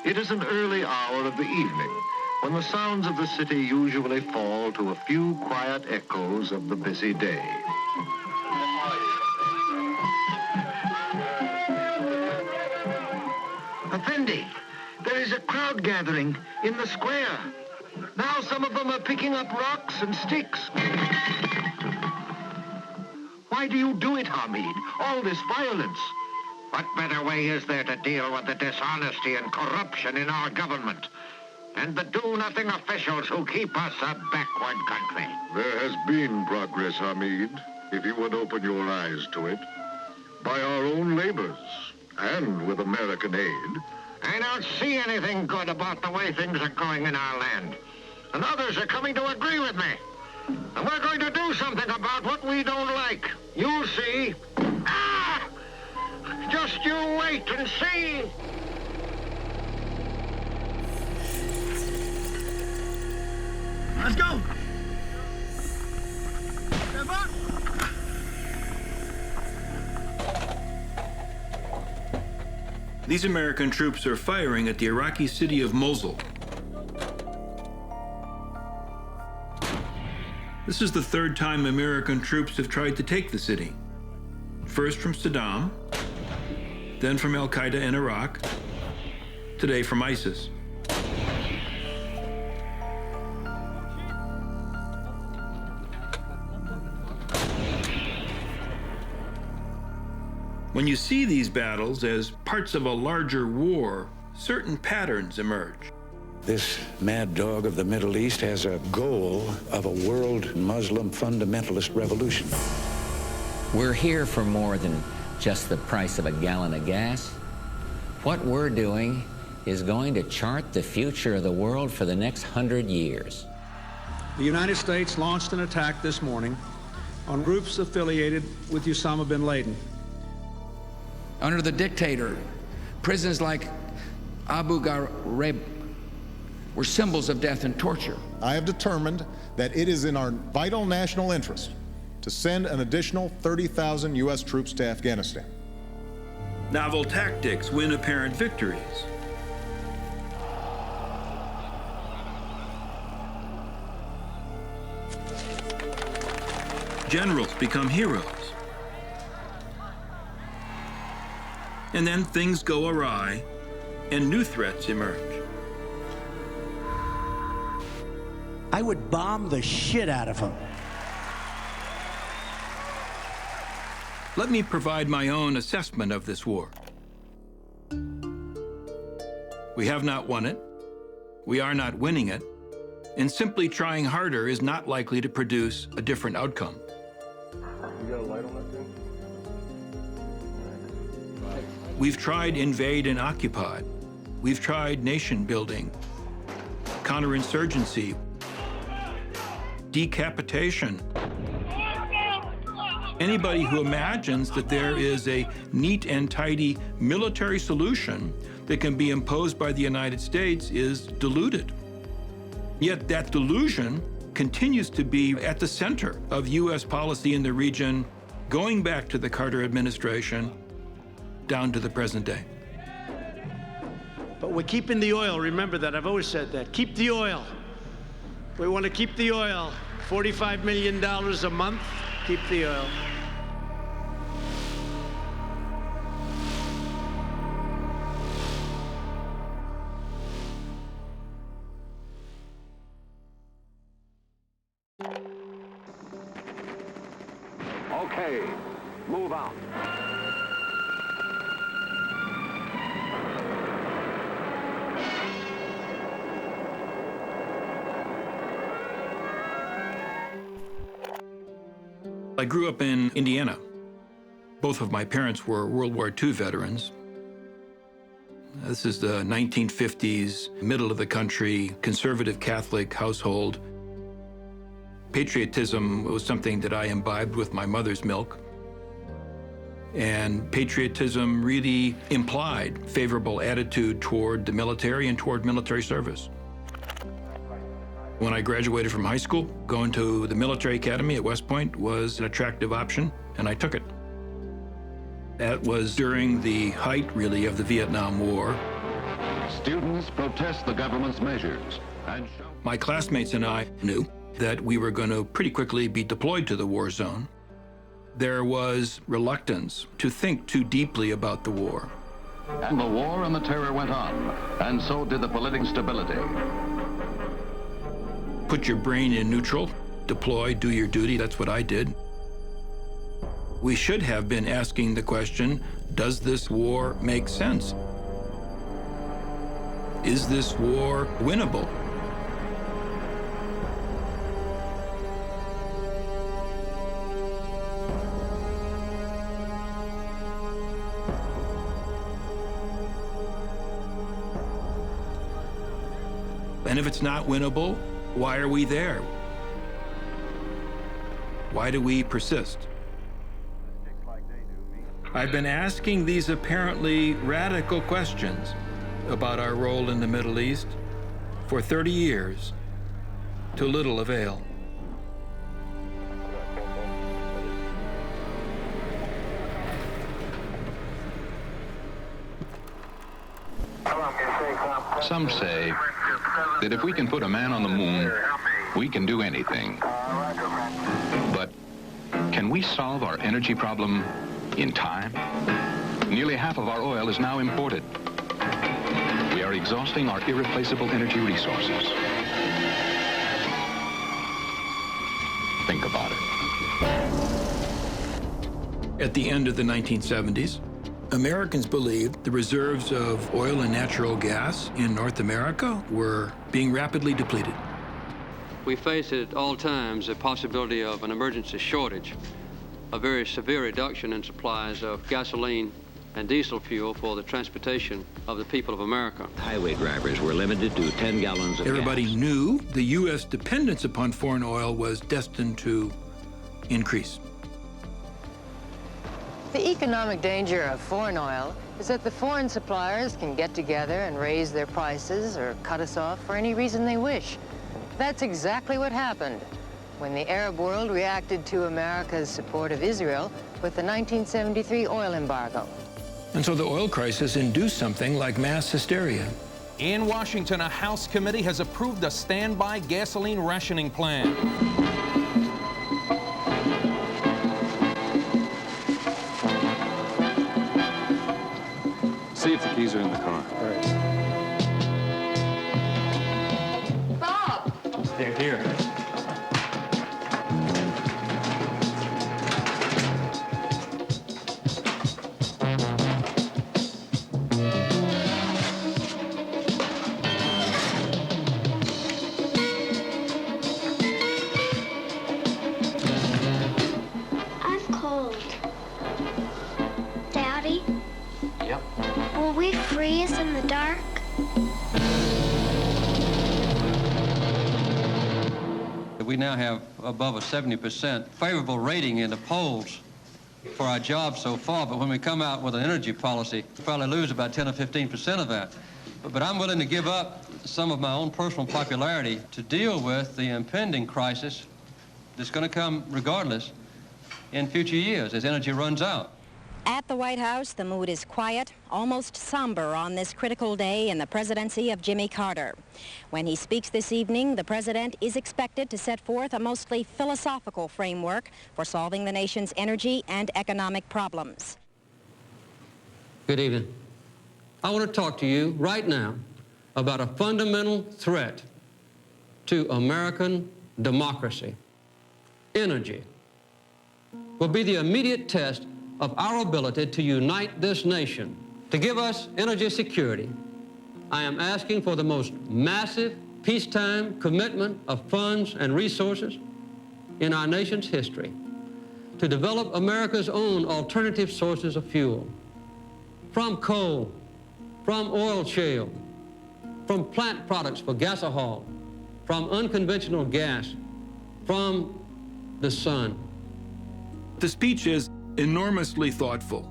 It is an early hour of the evening when the sounds of the city usually fall to a few quiet echoes of the busy day. Effendi, there is a crowd gathering in the square. Now some of them are picking up rocks and sticks. Why do you do it, Hamid? All this violence. What better way is there to deal with the dishonesty and corruption in our government and the do-nothing officials who keep us a backward country? There has been progress, Hamid, if you would open your eyes to it. By our own labors and with American aid. I don't see anything good about the way things are going in our land. And others are coming to agree with me. And we're going to do something about what we don't like. You'll see. Ah! Just you wait and see. Let's go. Step up. These American troops are firing at the Iraqi city of Mosul. This is the third time American troops have tried to take the city. First from Saddam, then from Al-Qaeda in Iraq, today from ISIS. When you see these battles as parts of a larger war, certain patterns emerge. This mad dog of the Middle East has a goal of a world Muslim fundamentalist revolution. We're here for more than just the price of a gallon of gas. What we're doing is going to chart the future of the world for the next 100 years. The United States launched an attack this morning on groups affiliated with Osama bin Laden. Under the dictator, prisons like Abu Ghraib were symbols of death and torture. I have determined that it is in our vital national interest to send an additional 30,000 U.S. troops to Afghanistan. Novel tactics win apparent victories. Generals become heroes. And then things go awry and new threats emerge. I would bomb the shit out of them. Let me provide my own assessment of this war. We have not won it. We are not winning it. And simply trying harder is not likely to produce a different outcome. You got a light on that thing? We've tried invade and occupy. We've tried nation building, counterinsurgency, decapitation. Anybody who imagines that there is a neat and tidy military solution that can be imposed by the United States is deluded. Yet that delusion continues to be at the center of U.S. policy in the region, going back to the Carter administration, down to the present day. But we're keeping the oil. Remember that. I've always said that. Keep the oil. We want to keep the oil. $45 million a month. Keep the oil. Okay, move out. I grew up in Indiana. Both of my parents were World War II veterans. This is the 1950s, middle of the country, conservative Catholic household. Patriotism was something that I imbibed with my mother's milk. And patriotism really implied favorable attitude toward the military and toward military service. When I graduated from high school, going to the military academy at West Point was an attractive option, and I took it. That was during the height, really, of the Vietnam War. Students protest the government's measures and show... My classmates and I knew that we were going to pretty quickly be deployed to the war zone. There was reluctance to think too deeply about the war. And the war and the terror went on, and so did the political stability. Put your brain in neutral, deploy, do your duty. That's what I did. We should have been asking the question, does this war make sense? Is this war winnable? And if it's not winnable, why are we there? Why do we persist? I've been asking these apparently radical questions about our role in the Middle East for 30 years, to little avail. Some say that if we can put a man on the moon, we can do anything. But can we solve our energy problem in time? Nearly half of our oil is now imported. We are exhausting our irreplaceable energy resources. Think about it. At the end of the 1970s, Americans believed the reserves of oil and natural gas in North America were being rapidly depleted. We face at all times the possibility of an emergency shortage, a very severe reduction in supplies of gasoline and diesel fuel for the transportation of the people of America. Highway drivers were limited to 10 gallons of Everybody gas. knew the U.S. dependence upon foreign oil was destined to increase. The economic danger of foreign oil is that the foreign suppliers can get together and raise their prices or cut us off for any reason they wish. That's exactly what happened when the Arab world reacted to America's support of Israel with the 1973 oil embargo. And so the oil crisis induced something like mass hysteria. In Washington, a House committee has approved a standby gasoline rationing plan. See if the keys are in the car. All right. Bob! They're here. I've called. Daddy? Yep. Will we freeze in the dark? We now have above a 70% favorable rating in the polls for our jobs so far, but when we come out with an energy policy, we'll probably lose about 10 or 15% of that. But I'm willing to give up some of my own personal popularity to deal with the impending crisis that's going to come regardless in future years as energy runs out. At the White House, the mood is quiet, almost somber on this critical day in the presidency of Jimmy Carter. When he speaks this evening, the president is expected to set forth a mostly philosophical framework for solving the nation's energy and economic problems. Good evening. I want to talk to you right now about a fundamental threat to American democracy. Energy will be the immediate test of our ability to unite this nation. To give us energy security, I am asking for the most massive peacetime commitment of funds and resources in our nation's history to develop America's own alternative sources of fuel, from coal, from oil shale, from plant products for gasohol, from unconventional gas, from the sun. The speech is enormously thoughtful,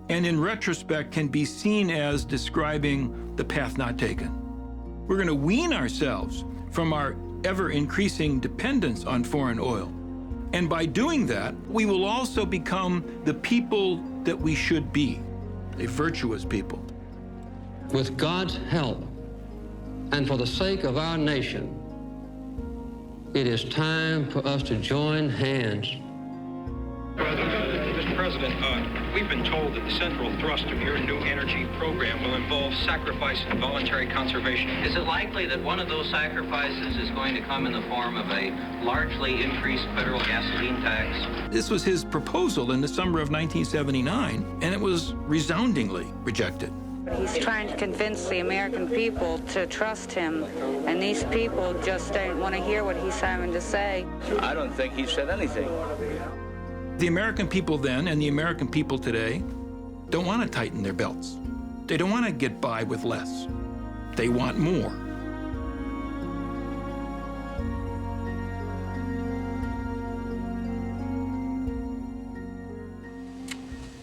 and in retrospect can be seen as describing the path not taken. We're going to wean ourselves from our ever-increasing dependence on foreign oil. And by doing that, we will also become the people that we should be, a virtuous people. With God's help, and for the sake of our nation, it is time for us to join hands. Mr. President, we've been told that the central thrust of your new energy program will involve sacrifice and voluntary conservation. Is it likely that one of those sacrifices is going to come in the form of a largely increased federal gasoline tax? This was his proposal in the summer of 1979, and it was resoundingly rejected. He's trying to convince the American people to trust him, and these people just don't want to hear what he's having to say. I don't think he said anything. The American people then and the American people today don't want to tighten their belts. They don't want to get by with less. They want more.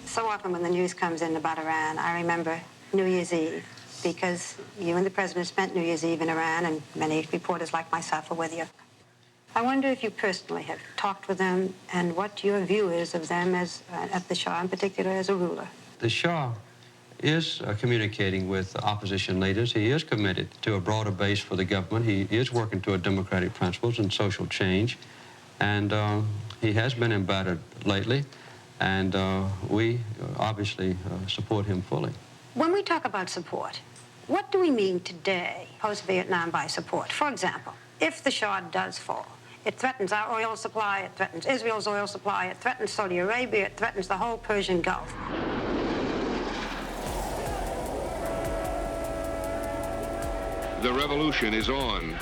So often when the news comes in about Iran, I remember New Year's Eve, because you and the President spent New Year's Eve in Iran, and many reporters like myself are with you. I wonder if you personally have talked with them and what your view is of them as, at the Shah in particular, as a ruler. The Shah is communicating with opposition leaders. He is committed to a broader base for the government. He is working toward democratic principles and social change. And he has been embattled lately, and we obviously support him fully. When we talk about support, what do we mean today, post-Vietnam, by support? For example, if the Shah does fall, it threatens our oil supply, it threatens Israel's oil supply, it threatens Saudi Arabia, it threatens the whole Persian Gulf. The revolution is on.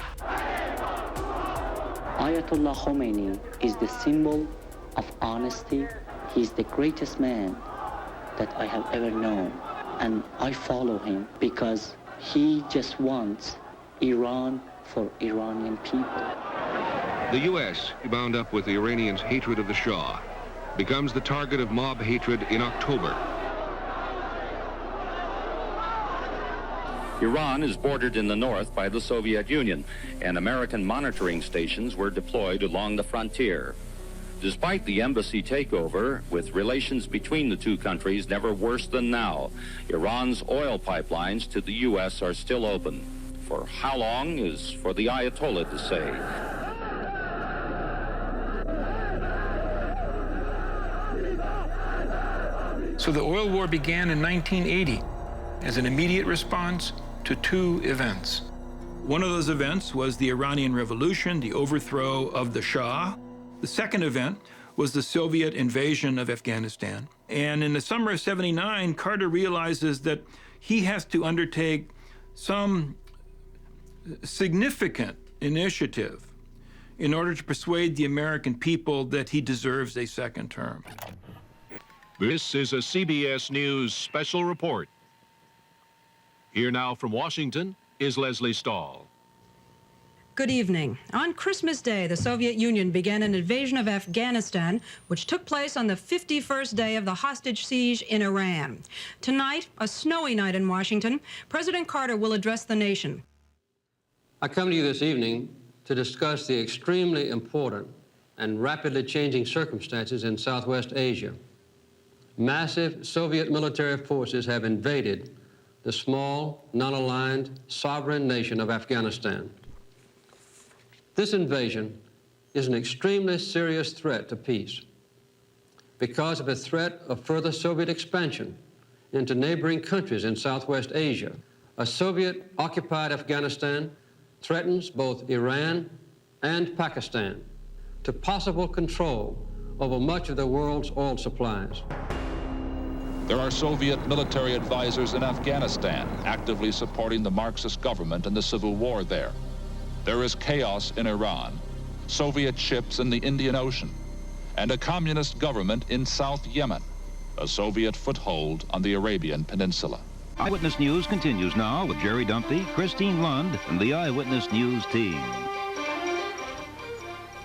Ayatollah Khomeini is the symbol of honesty. He's the greatest man that I have ever known. And I follow him because he just wants Iran for Iranian people. The U.S., bound up with the Iranians' hatred of the Shah, becomes the target of mob hatred in October. Iran is bordered in the north by the Soviet Union, and American monitoring stations were deployed along the frontier. Despite the embassy takeover, with relations between the two countries never worse than now, Iran's oil pipelines to the U.S. are still open. For how long is for the Ayatollah to say. So the oil war began in 1980 as an immediate response to two events. One of those events was the Iranian Revolution, the overthrow of the Shah. The second event was the Soviet invasion of Afghanistan. And in the summer of '79, Carter realizes that he has to undertake some significant initiative in order to persuade the American people that he deserves a second term. This is a CBS News special report. Here now from Washington is Leslie Stahl. Good evening. On Christmas Day, the Soviet Union began an invasion of Afghanistan, which took place on the 51st day of the hostage siege in Iran. Tonight, a snowy night in Washington, President Carter will address the nation. I come to you this evening to discuss the extremely important and rapidly changing circumstances in Southwest Asia. Massive Soviet military forces have invaded the small, non-aligned, sovereign nation of Afghanistan. This invasion is an extremely serious threat to peace because of the threat of further Soviet expansion into neighboring countries in Southwest Asia. A Soviet-occupied Afghanistan threatens both Iran and Pakistan to possible control over much of the world's oil supplies. There are Soviet military advisors in Afghanistan actively supporting the Marxist government in the civil war there. There is chaos in Iran, Soviet ships in the Indian Ocean, and a communist government in South Yemen, a Soviet foothold on the Arabian Peninsula. Eyewitness News continues now with Jerry Dumpty, Christine Lund, and the Eyewitness News team.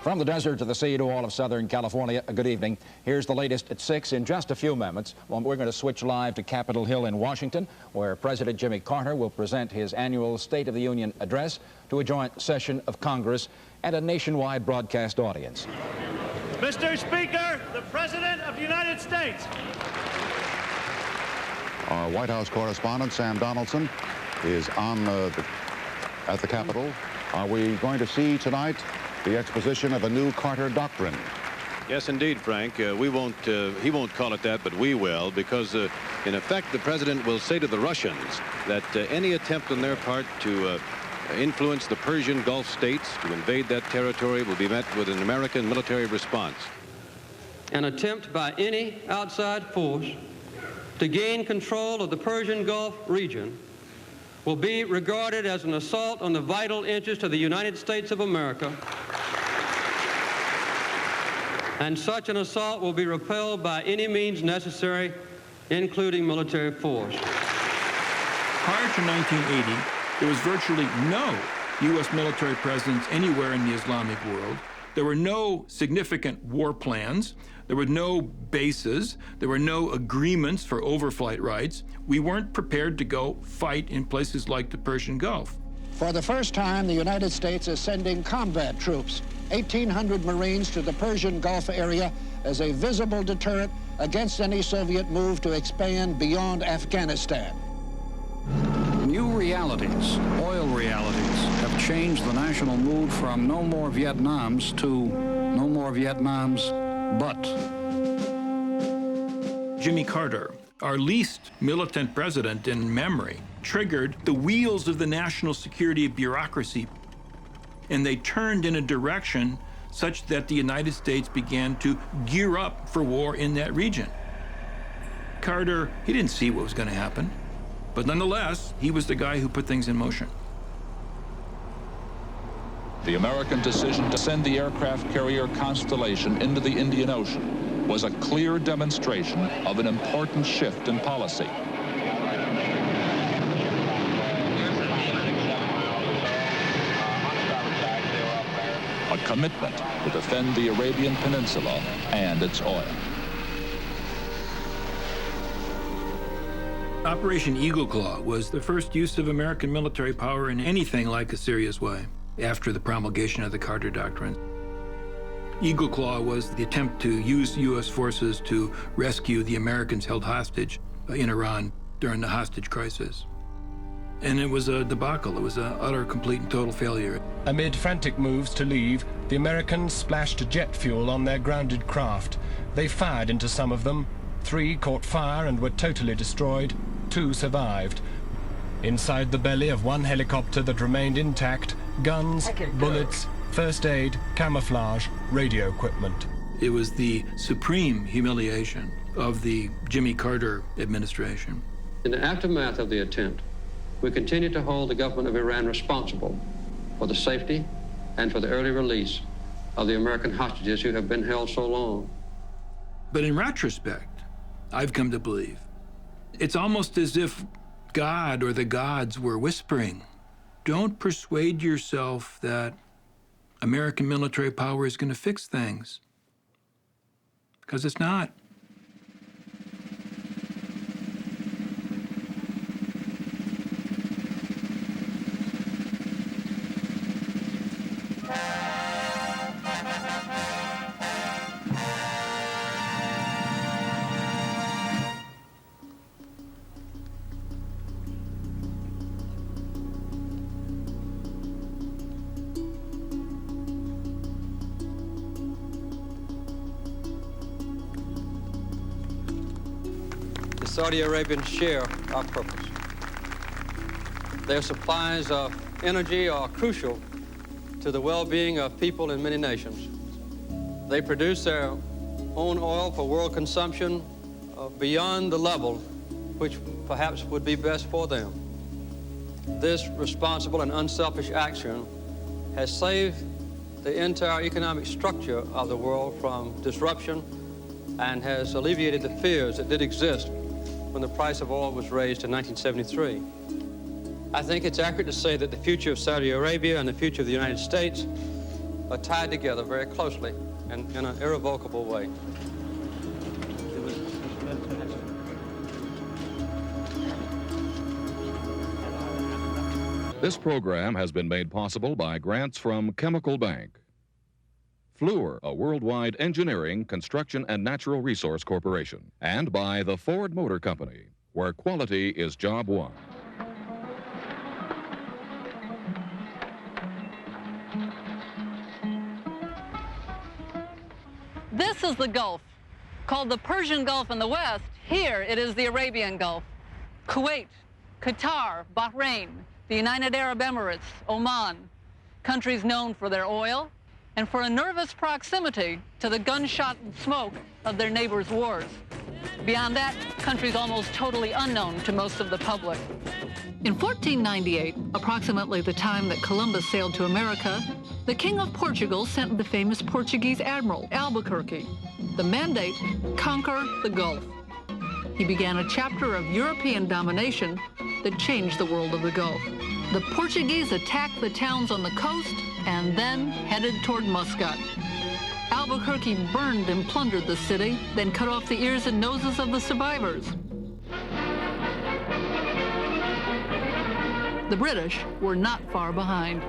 From the desert to the sea to all of Southern California, good evening. Here's the latest at 6 in just a few moments. Well, we're going to switch live to Capitol Hill in Washington, where President Jimmy Carter will present his annual State of the Union address to a joint session of Congress and a nationwide broadcast audience. Mr. Speaker, the President of the United States. Our White House correspondent, Sam Donaldson, is at the Capitol. Are we going to see tonight the exposition of a new Carter doctrine? Yes, indeed, Frank. He won't call it that, but we will, because in effect, the president will say to the Russians that any attempt on their part to influence the Persian Gulf states, to invade that territory, will be met with an American military response. An attempt by any outside force to gain control of the Persian Gulf region will be regarded as an assault on the vital interest of the United States of America, and such an assault will be repelled by any means necessary, including military force. Prior to 1980, there was virtually no U.S. military presence anywhere in the Islamic world. There were no significant war plans. There were no bases. There were no agreements for overflight rights. We weren't prepared to go fight in places like the Persian Gulf. For the first time, the United States is sending combat troops, 1,800 Marines, to the Persian Gulf area as a visible deterrent against any Soviet move to expand beyond Afghanistan. New realities, oil realities, have changed the national mood from no more Vietnams to no more Vietnams, but. Jimmy Carter, our least militant president in memory, triggered the wheels of the national security bureaucracy, and they turned in a direction such that the United States began to gear up for war in that region. Carter, he didn't see what was going to happen, but nonetheless, he was the guy who put things in motion. The American decision to send the aircraft carrier Constellation into the Indian Ocean was a clear demonstration of an important shift in policy. A commitment to defend the Arabian Peninsula and its oil. Operation Eagle Claw was the first use of American military power in anything like a serious way after the promulgation of the Carter Doctrine. Eagle Claw was the attempt to use U.S. forces to rescue the Americans held hostage in Iran during the hostage crisis. And it was a debacle. It was an utter, complete, and total failure. Amid frantic moves to leave, the Americans splashed jet fuel on their grounded craft. They fired into some of them. 3 caught fire and were totally destroyed. 2 survived. Inside the belly of one helicopter that remained intact, guns, bullets, first aid, camouflage, radio equipment. It was the supreme humiliation of the Jimmy Carter administration. In the aftermath of the attempt, we continue to hold the government of Iran responsible for the safety and for the early release of the American hostages who have been held so long. But in retrospect, I've come to believe, it's almost as if God or the gods were whispering, don't persuade yourself that American military power is going to fix things, because it's not. The Saudi Arabians share our purpose. Their supplies of energy are crucial to the well-being of people in many nations. They produce their own oil for world consumption beyond the level which perhaps would be best for them. This responsible and unselfish action has saved the entire economic structure of the world from disruption and has alleviated the fears that did exist when the price of oil was raised in 1973. I think it's accurate to say that the future of Saudi Arabia and the future of the United States are tied together very closely and in an irrevocable way. This program has been made possible by grants from Chemical Bank, Fluor, a worldwide engineering, construction, and natural resource corporation, and by the Ford Motor Company, where quality is job one. This is the Gulf, called the Persian Gulf in the west. Here it is the Arabian Gulf. Kuwait, Qatar, Bahrain, the United Arab Emirates, Oman, countries known for their oil and for a nervous proximity to the gunshot and smoke of their neighbors' wars. Beyond that, countries almost totally unknown to most of the public. In 1498, approximately the time that Columbus sailed to America, the King of Portugal sent the famous Portuguese admiral, Albuquerque. The mandate, conquer the Gulf. He began a chapter of European domination that changed the world of the Gulf. The Portuguese attacked the towns on the coast and then headed toward Muscat. Albuquerque burned and plundered the city, then cut off the ears and noses of the survivors. The British were not far behind.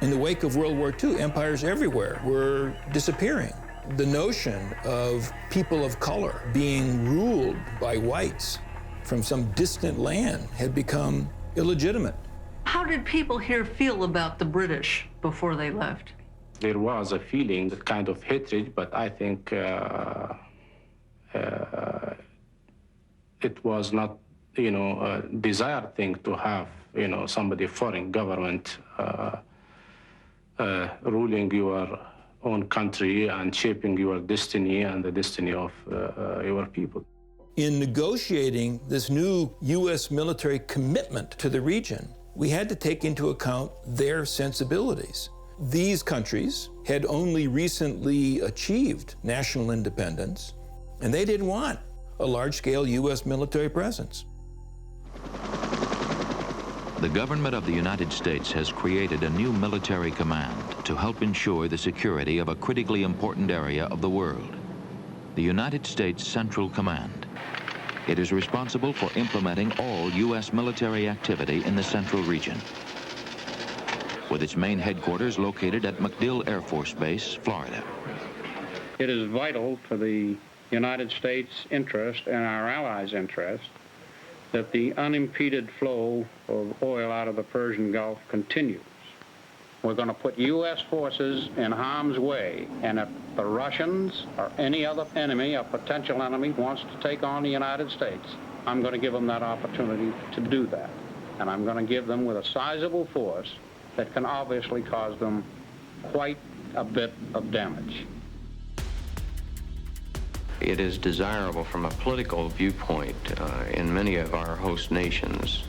In the wake of World War II, empires everywhere were disappearing. The notion of people of color being ruled by whites from some distant land had become illegitimate. How did people here feel about the British before they left? There was a feeling, a kind of hatred, but I think it was not, a desired thing to have, somebody foreign government ruling your own country and shaping your destiny and the destiny of your people. In negotiating this new U.S. military commitment to the region, we had to take into account their sensibilities. These countries had only recently achieved national independence, and they didn't want a large-scale U.S. military presence. The government of the United States has created a new military command to help ensure the security of a critically important area of the world, the United States Central Command. It is responsible for implementing all U.S. military activity in the Central Region, with its main headquarters located at MacDill Air Force Base, Florida. It is vital to the United States' interest and our allies' interest that the unimpeded flow of oil out of the Persian Gulf continues. We're going to put U.S. forces in harm's way, and if the Russians or any other enemy, a potential enemy, wants to take on the United States, I'm going to give them that opportunity to do that. And I'm going to give them with a sizable force that can obviously cause them quite a bit of damage. It is desirable from a political viewpoint in many of our host nations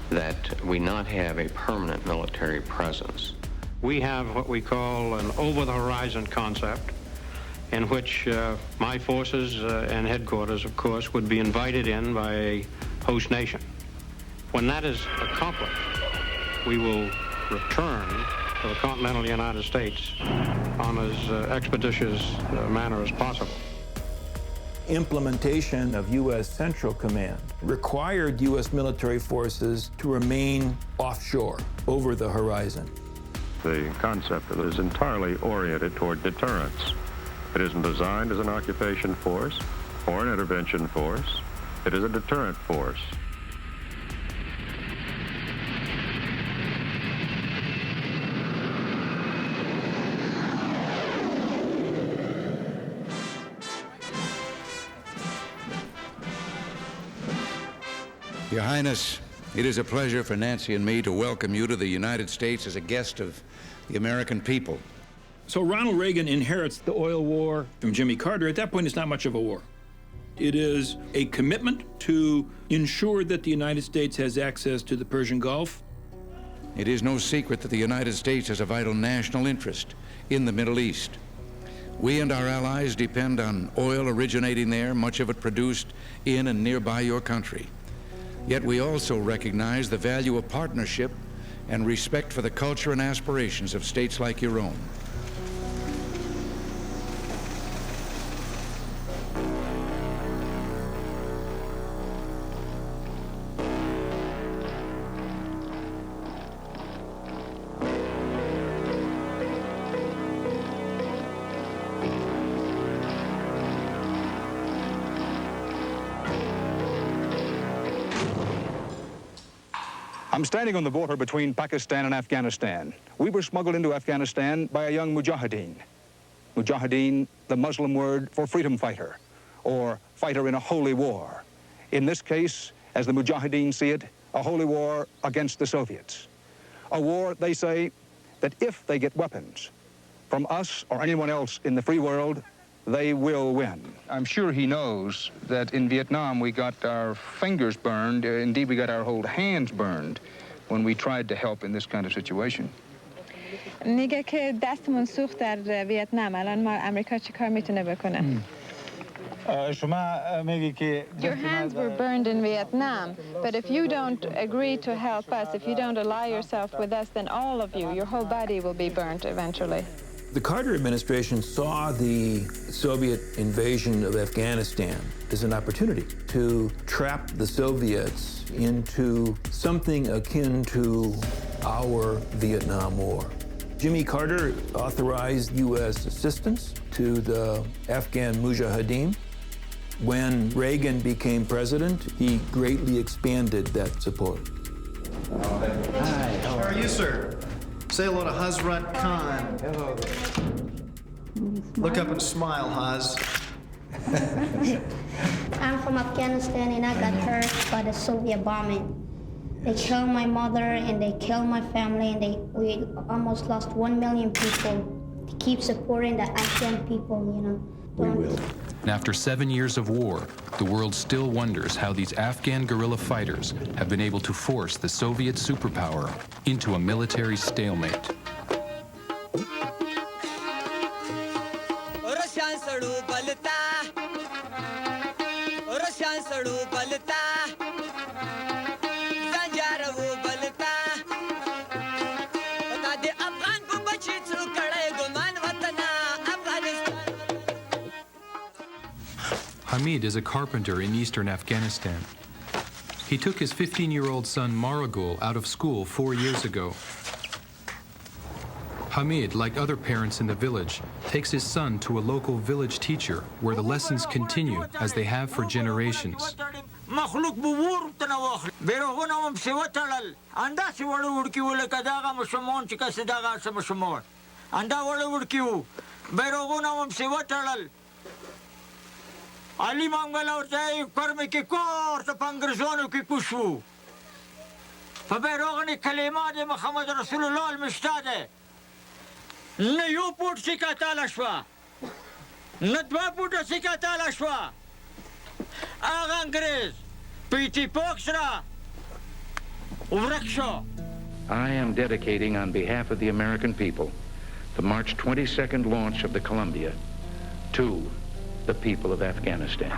that we not have a permanent military presence. We have what we call an over-the-horizon concept in which my forces and headquarters, of course, would be invited in by a host nation. When that is accomplished, we will return to the continental United States on as expeditious a manner as possible. Implementation of U.S. Central Command required U.S. military forces to remain offshore, over the horizon. The concept is entirely oriented toward deterrence. It isn't designed as an occupation force or an intervention force. It is a deterrent force. Your Highness, it is a pleasure for Nancy and me to welcome you to the United States as a guest of the American people. So Ronald Reagan inherits the oil war from Jimmy Carter. At that point, it's not much of a war. It is a commitment to ensure that the United States has access to the Persian Gulf. It is no secret that the United States has a vital national interest in the Middle East. We and our allies depend on oil originating there, much of it produced in and nearby your country. Yet we also recognize the value of partnership and respect for the culture and aspirations of states like your own. I'm standing on the border between Pakistan and Afghanistan. We were smuggled into Afghanistan by a young mujahideen. Mujahideen, the Muslim word for freedom fighter, or fighter in a holy war. In this case, as the mujahideen see it, a holy war against the Soviets. A war, they say, that if they get weapons from us or anyone else in the free world, they will win. I'm sure he knows that in Vietnam we got our fingers burned, indeed we got our whole hands burned when we tried to help in this kind of situation. میگه که دستمون سوخت در ویتنام الان ما امریکا چی کار میتونه بکنه؟ Your hands were burned in Vietnam, but if you don't agree to help us, if you don't ally yourself with us, then all of you, your whole body will be burnt eventually. The Carter administration saw the Soviet invasion of Afghanistan as an opportunity to trap the Soviets into something akin to our Vietnam War. Jimmy Carter authorized U.S. assistance to the Afghan Mujahideen. When Reagan became president, he greatly expanded that support. Hi, how are you, sir? Say hello to Hazrat Khan. Hello. Look up and smile, Haz. I'm from Afghanistan and I got hurt by the Soviet bombing. They killed my mother and they killed my family and we almost lost 1 million people. To keep supporting the Afghan people, you know. We will. And after 7 years of war, the world still wonders how these Afghan guerrilla fighters have been able to force the Soviet superpower into a military stalemate. Hamid is a carpenter in eastern Afghanistan. He took his 15-year-old son Maragul out of school 4 years ago. Hamid, like other parents in the village, takes his son to a local village teacher where the lessons continue as they have for generations. Ali Mangala urtai karme ki kor ta pangrzonu ki kushvu. Faberogni kalimat Muhammad Rasulullah al-Mishtade. Ne yo put sikata lashwa. Ne dva put sikata lashwa. Ag Angrez piti poksra uvraksho. I am dedicating on behalf of the American people the March 22nd launch of the Columbia to the people of Afghanistan.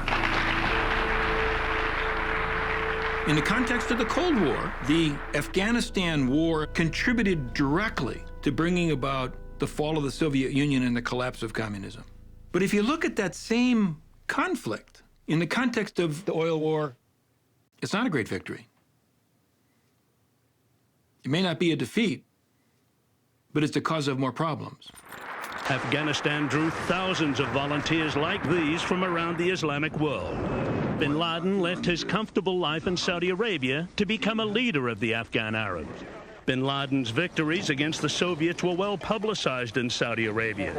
In the context of the Cold War, the Afghanistan war contributed directly to bringing about the fall of the Soviet Union and the collapse of communism. But if you look at that same conflict in the context of the oil war, it's not a great victory. It may not be a defeat, but it's the cause of more problems. Afghanistan drew thousands of volunteers like these from around the Islamic world. Bin Laden left his comfortable life in Saudi Arabia to become a leader of the Afghan Arabs. Bin Laden's victories against the Soviets were well publicized in Saudi Arabia.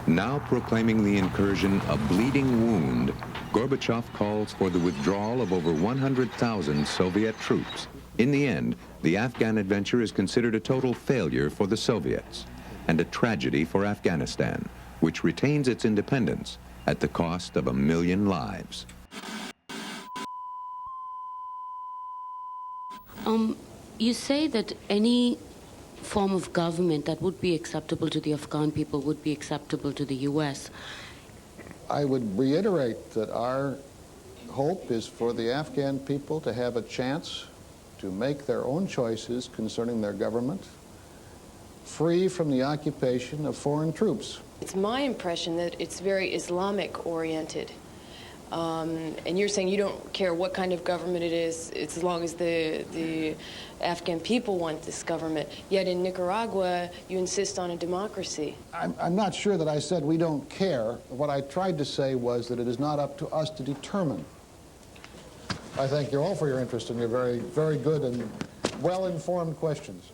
Now proclaiming the incursion a bleeding wound, Gorbachev calls for the withdrawal of over 100,000 Soviet troops. In the end, the Afghan adventure is considered a total failure for the Soviets and a tragedy for Afghanistan, which retains its independence at the cost of 1 million lives. You say that any form of government that would be acceptable to the Afghan people would be acceptable to the U.S. I would reiterate that our hope is for the Afghan people to have a chance to make their own choices concerning their government, free from the occupation of foreign troops. It's my impression that it's very Islamic-oriented. And you're saying you don't care what kind of government it is, it's as long as the Afghan people want this government. Yet in Nicaragua, you insist on a democracy. I'm not sure that I said we don't care. What I tried to say was that it is not up to us to determine. I thank you all for your interest, and you're very, very good and well-informed questions.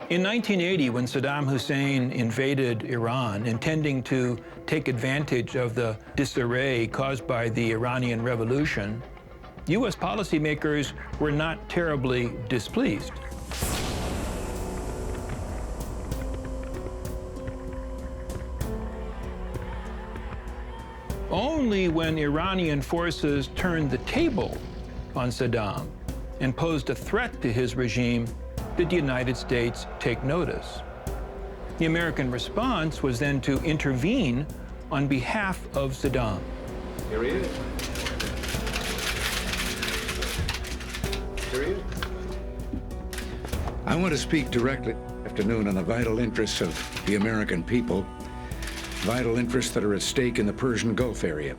In 1980, when Saddam Hussein invaded Iran, intending to take advantage of the disarray caused by the Iranian Revolution, U.S. policymakers were not terribly displeased. Only when Iranian forces turned the table on Saddam and posed a threat to his regime did the United States take notice. The American response was then to intervene on behalf of Saddam. Here he is. Here he is. I want to speak directly this afternoon on the vital interests of the American people, vital interests that are at stake in the Persian Gulf area.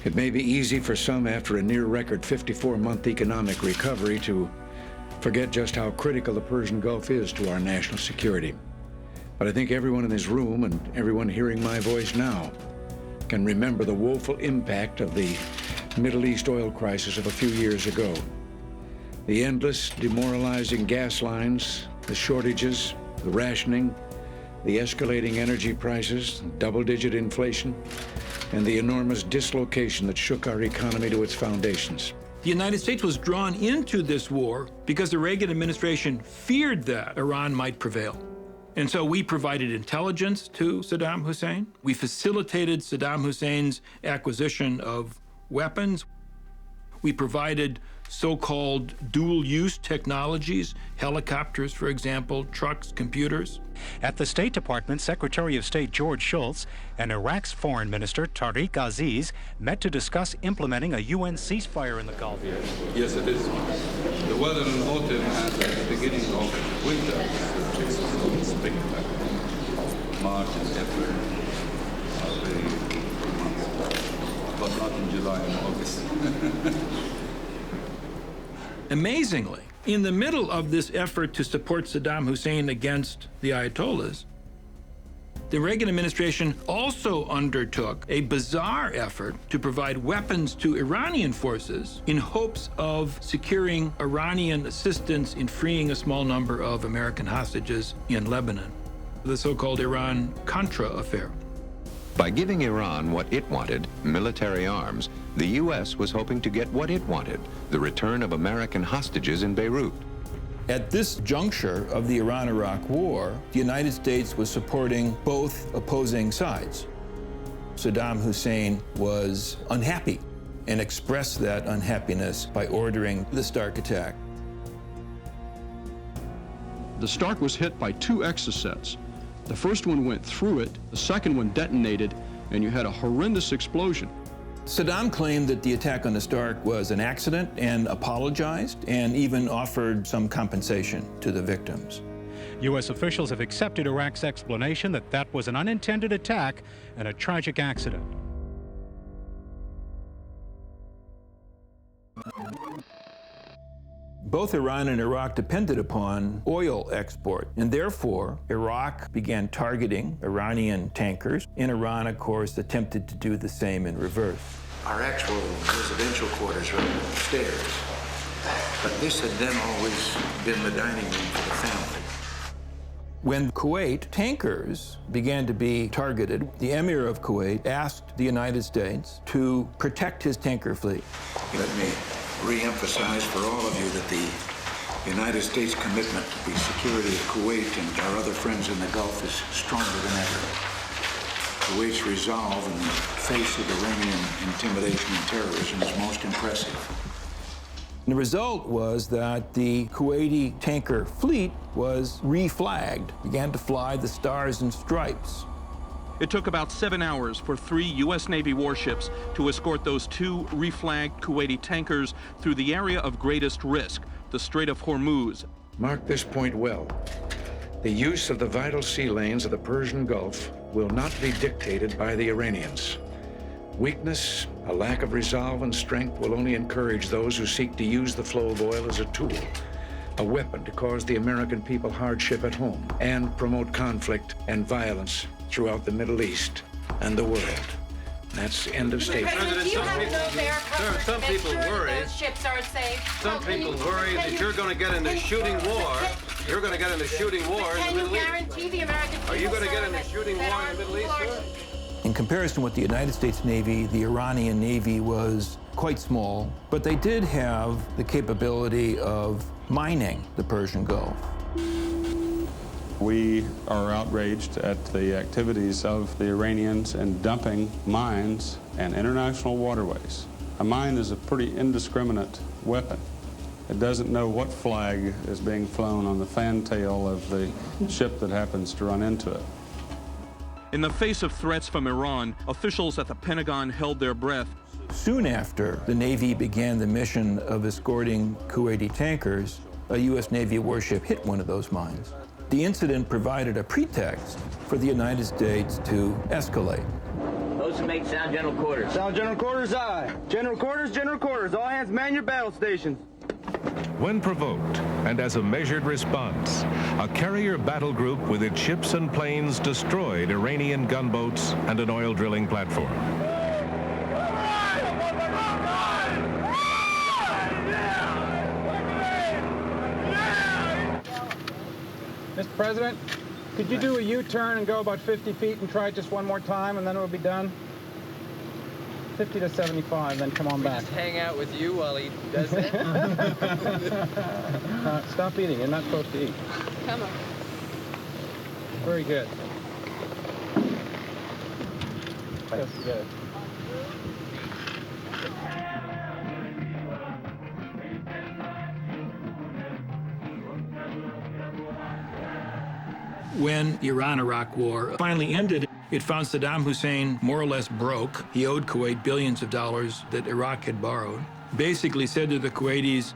It may be easy for some after a near-record 54-month economic recovery to forget just how critical the Persian Gulf is to our national security. But I think everyone in this room and everyone hearing my voice now can remember the woeful impact of the Middle East oil crisis of a few years ago. The endless, demoralizing gas lines, the shortages, the rationing, the escalating energy prices, double-digit inflation, and the enormous dislocation that shook our economy to its foundations. The United States was drawn into this war because the Reagan administration feared that Iran might prevail. And so we provided intelligence to Saddam Hussein. We facilitated Saddam Hussein's acquisition of weapons. We provided so-called dual-use technologies, helicopters, for example, trucks, computers. At the State Department, Secretary of State George Shultz and Iraq's Foreign Minister Tariq Aziz met to discuss implementing a UN ceasefire in the Gulf. Yes, it is. The weather in autumn and the beginning of winter, spring, March and April, are very good months, but not in July and August. Amazingly, in the middle of this effort to support Saddam Hussein against the Ayatollahs, the Reagan administration also undertook a bizarre effort to provide weapons to Iranian forces in hopes of securing Iranian assistance in freeing a small number of American hostages in Lebanon, the so-called Iran-Contra affair. By giving Iran what it wanted, military arms, the U.S. was hoping to get what it wanted, the return of American hostages in Beirut. At this juncture of the Iran-Iraq War, the United States was supporting both opposing sides. Saddam Hussein was unhappy and expressed that unhappiness by ordering the Stark attack. The Stark was hit by two exocets. The first one went through it, the second one detonated, and you had a horrendous explosion. Saddam claimed that the attack on the Stark was an accident and apologized and even offered some compensation to the victims. U.S. officials have accepted Iraq's explanation that that was an unintended attack and a tragic accident. Both Iran and Iraq depended upon oil export, and therefore Iraq began targeting Iranian tankers, and Iran, of course, attempted to do the same in reverse. Our actual residential quarters are upstairs, but this had then always been the dining room for the family. When Kuwait tankers began to be targeted, the Emir of Kuwait asked the United States to protect his tanker fleet. Let me re-emphasize for all of you that the United States commitment to the security of Kuwait and our other friends in the Gulf is stronger than ever. Kuwait's resolve in the face of Iranian intimidation and terrorism is most impressive. And the result was that the Kuwaiti tanker fleet was reflagged, began to fly the Stars and Stripes. It took about 7 hours for 3 U.S. Navy warships to escort those 2 reflagged Kuwaiti tankers through the area of greatest risk, the Strait of Hormuz. Mark this point well. The use of the vital sea lanes of the Persian Gulf will not be dictated by the Iranians. Weakness, a lack of resolve and strength will only encourage those who seek to use the flow of oil as a tool, a weapon to cause the American people hardship at home and promote conflict and violence throughout the Middle East and the world. That's end of statement. President, do you have no bear cover some to make people sure that worry. those ships are safe? Some people worry that you're going to get in the shooting war. You're going to get in the shooting war in the Middle East. Can you guarantee the American people? Are you going to get in the shooting war in the Middle East, sir? In comparison with the United States Navy, the Iranian Navy was quite small, but they did have the capability of mining the Persian Gulf. We are outraged at the activities of the Iranians in dumping mines in international waterways. A mine is a pretty indiscriminate weapon. It doesn't know what flag is being flown on the fantail of the ship that happens to run into it. In the face of threats from Iran, officials at the Pentagon held their breath. Soon after the Navy began the mission of escorting Kuwaiti tankers, a U.S. Navy warship hit one of those mines. The incident provided a pretext for the United States to escalate. Those who make sound general quarters. Sound general quarters, aye. General quarters, all hands man your battle stations. When provoked, and as a measured response, a carrier battle group with its ships and planes destroyed Iranian gunboats and an oil drilling platform. Mr. President, could you do a U-turn and go about 50 feet and try it just one more time, and then it'll be done? 50 to 75, then come on back. Just hang out with you while he does that? Stop eating. You're not supposed to eat. Come on. Very good. That's good. When the Iran-Iraq War finally ended, it found Saddam Hussein more or less broke. He owed Kuwait billions of dollars that Iraq had borrowed. Basically said to the Kuwaitis,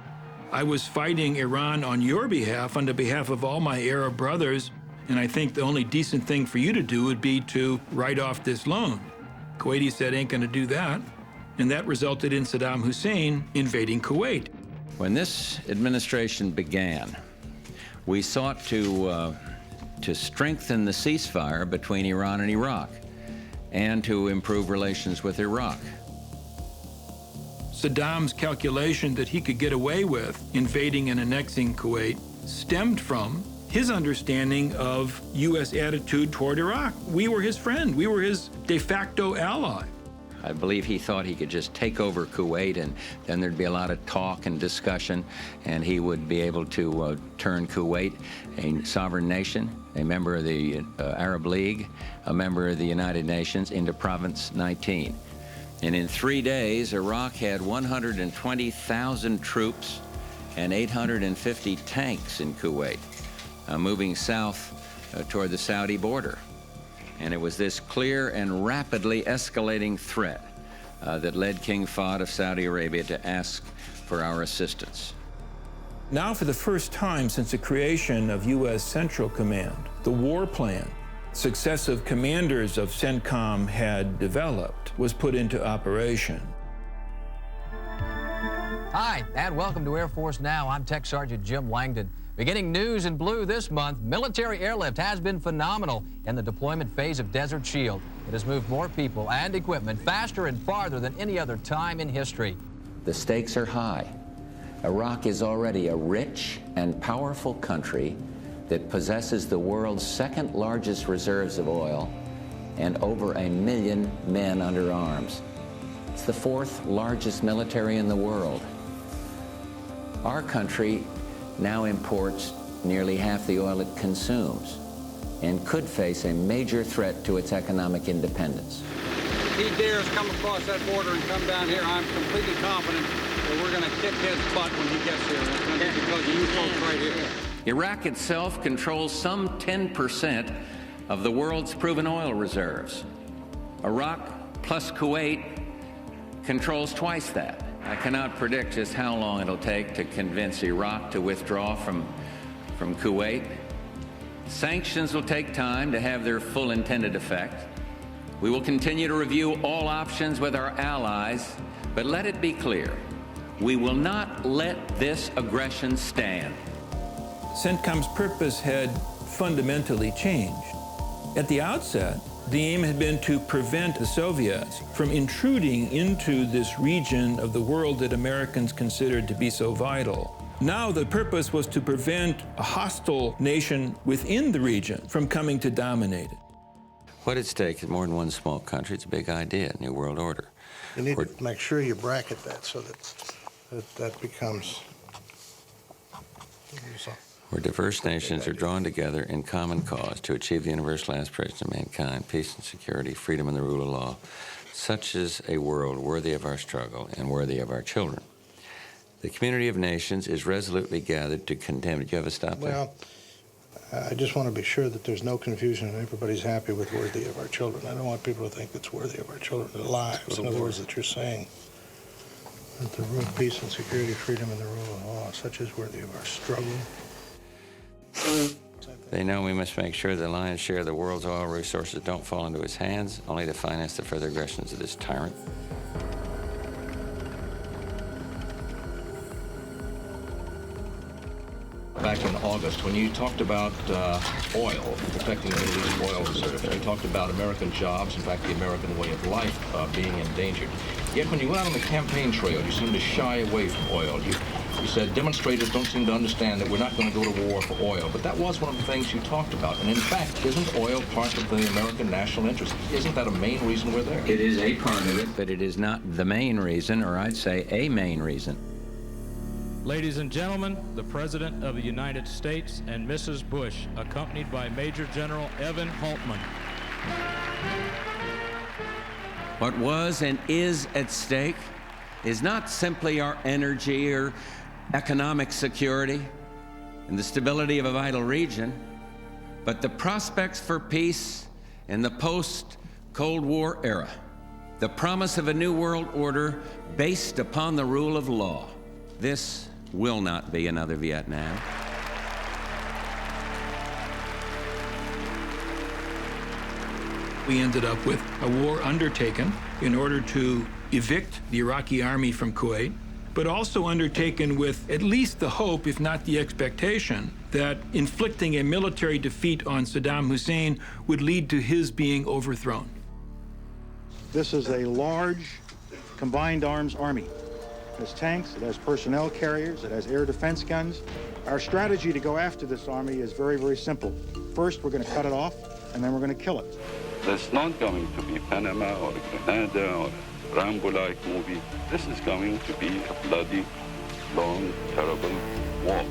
I was fighting Iran on your behalf, on the behalf of all my Arab brothers, and I think the only decent thing for you to do would be to write off this loan. Kuwaitis said, ain't gonna do that. And that resulted in Saddam Hussein invading Kuwait. When this administration began, we sought to strengthen the ceasefire between Iran and Iraq and to improve relations with Iraq. Saddam's calculation that he could get away with invading and annexing Kuwait stemmed from his understanding of U.S. attitude toward Iraq. We were his friend. We were his de facto ally. I believe he thought he could just take over Kuwait, and then there'd be a lot of talk and discussion, and he would be able to turn Kuwait, a sovereign nation, a member of the Arab League, a member of the United Nations, into Province 19. And in 3 days, Iraq had 120,000 troops and 850 tanks in Kuwait, moving south toward the Saudi border. And it was this clear and rapidly escalating threat that led King Fahd of Saudi Arabia to ask for our assistance. Now, for the first time since the creation of U.S. Central Command, the war plan successive commanders of CENTCOM had developed was put into operation. Hi, and welcome to Air Force Now. I'm Tech Sergeant Jim Langdon. Beginning news in blue this month, military airlift has been phenomenal in the deployment phase of Desert Shield. It has moved more people and equipment faster and farther than any other time in history. The stakes are high. Iraq is already a rich and powerful country that possesses the world's second largest reserves of oil and over 1 million men under arms. It's the 4th largest military in the world. Our country now imports nearly half the oil it consumes and could face a major threat to its economic independence. If he dares come across that border and come down here, I'm completely confident that we're going to kick his butt when he gets here. It's going to be because of you folks right here. Iraq itself controls some 10% of the world's proven oil reserves. Iraq plus Kuwait controls twice that. I cannot predict just how long it'll take to convince Iraq to withdraw from Kuwait. Sanctions will take time to have their full intended effect. We will continue to review all options with our allies, but let it be clear, we will not let this aggression stand. CENTCOM's purpose had fundamentally changed. At the outset, The aim had been to prevent the Soviets from intruding into this region of the world that Americans considered to be so vital. Now the purpose was to prevent a hostile nation within the region from coming to dominate it. What at stake is more than one small country. It's a big idea, New World Order. You need to make sure you bracket that so that becomes... Where diverse nations are drawn together in common cause to achieve the universal aspirations of mankind, peace and security, freedom and the rule of law. Such is a world worthy of our struggle and worthy of our children. The community of nations is resolutely gathered to condemn. Did you have a stop there? Well, I just want to be sure that there's no confusion and everybody's happy with worthy of our children. I don't want people to think it's worthy of our children's lives. In other words, that you're saying that the rule of peace and security, freedom and the rule of law, such is worthy of our struggle. They know we must make sure the lion's share of the world's oil resources don't fall into his hands, only to finance the further aggressions of this tyrant. Back in August, when you talked about oil, protecting the Middle East oil reserves, and you talked about American jobs, in fact, the American way of life being endangered. Yet when you went out on the campaign trail, you seemed to shy away from oil. You said demonstrators don't seem to understand that we're not going to go to war for oil. But that was one of the things you talked about. And in fact, isn't oil part of the American national interest? Isn't that a main reason we're there? It is a part of it, but it is not the main reason, or I'd say a main reason. Ladies and gentlemen, the President of the United States and Mrs. Bush, accompanied by Major General Evan Haltman. What was and is at stake is not simply our energy or economic security and the stability of a vital region, but the prospects for peace in the post-Cold War era, the promise of a new world order based upon the rule of law. This will not be another Vietnam. We ended up with a war undertaken in order to evict the Iraqi army from Kuwait, but also undertaken with at least the hope, if not the expectation, that inflicting a military defeat on Saddam Hussein would lead to his being overthrown. This is a large combined arms army. It has tanks, it has personnel carriers, it has air defense guns. Our strategy to go after this army is very, very simple. First, we're going to cut it off, and then we're going to kill it. There's not going to be Panama or Grenada or Rambo-like movie. This is going to be a bloody, long, terrible war.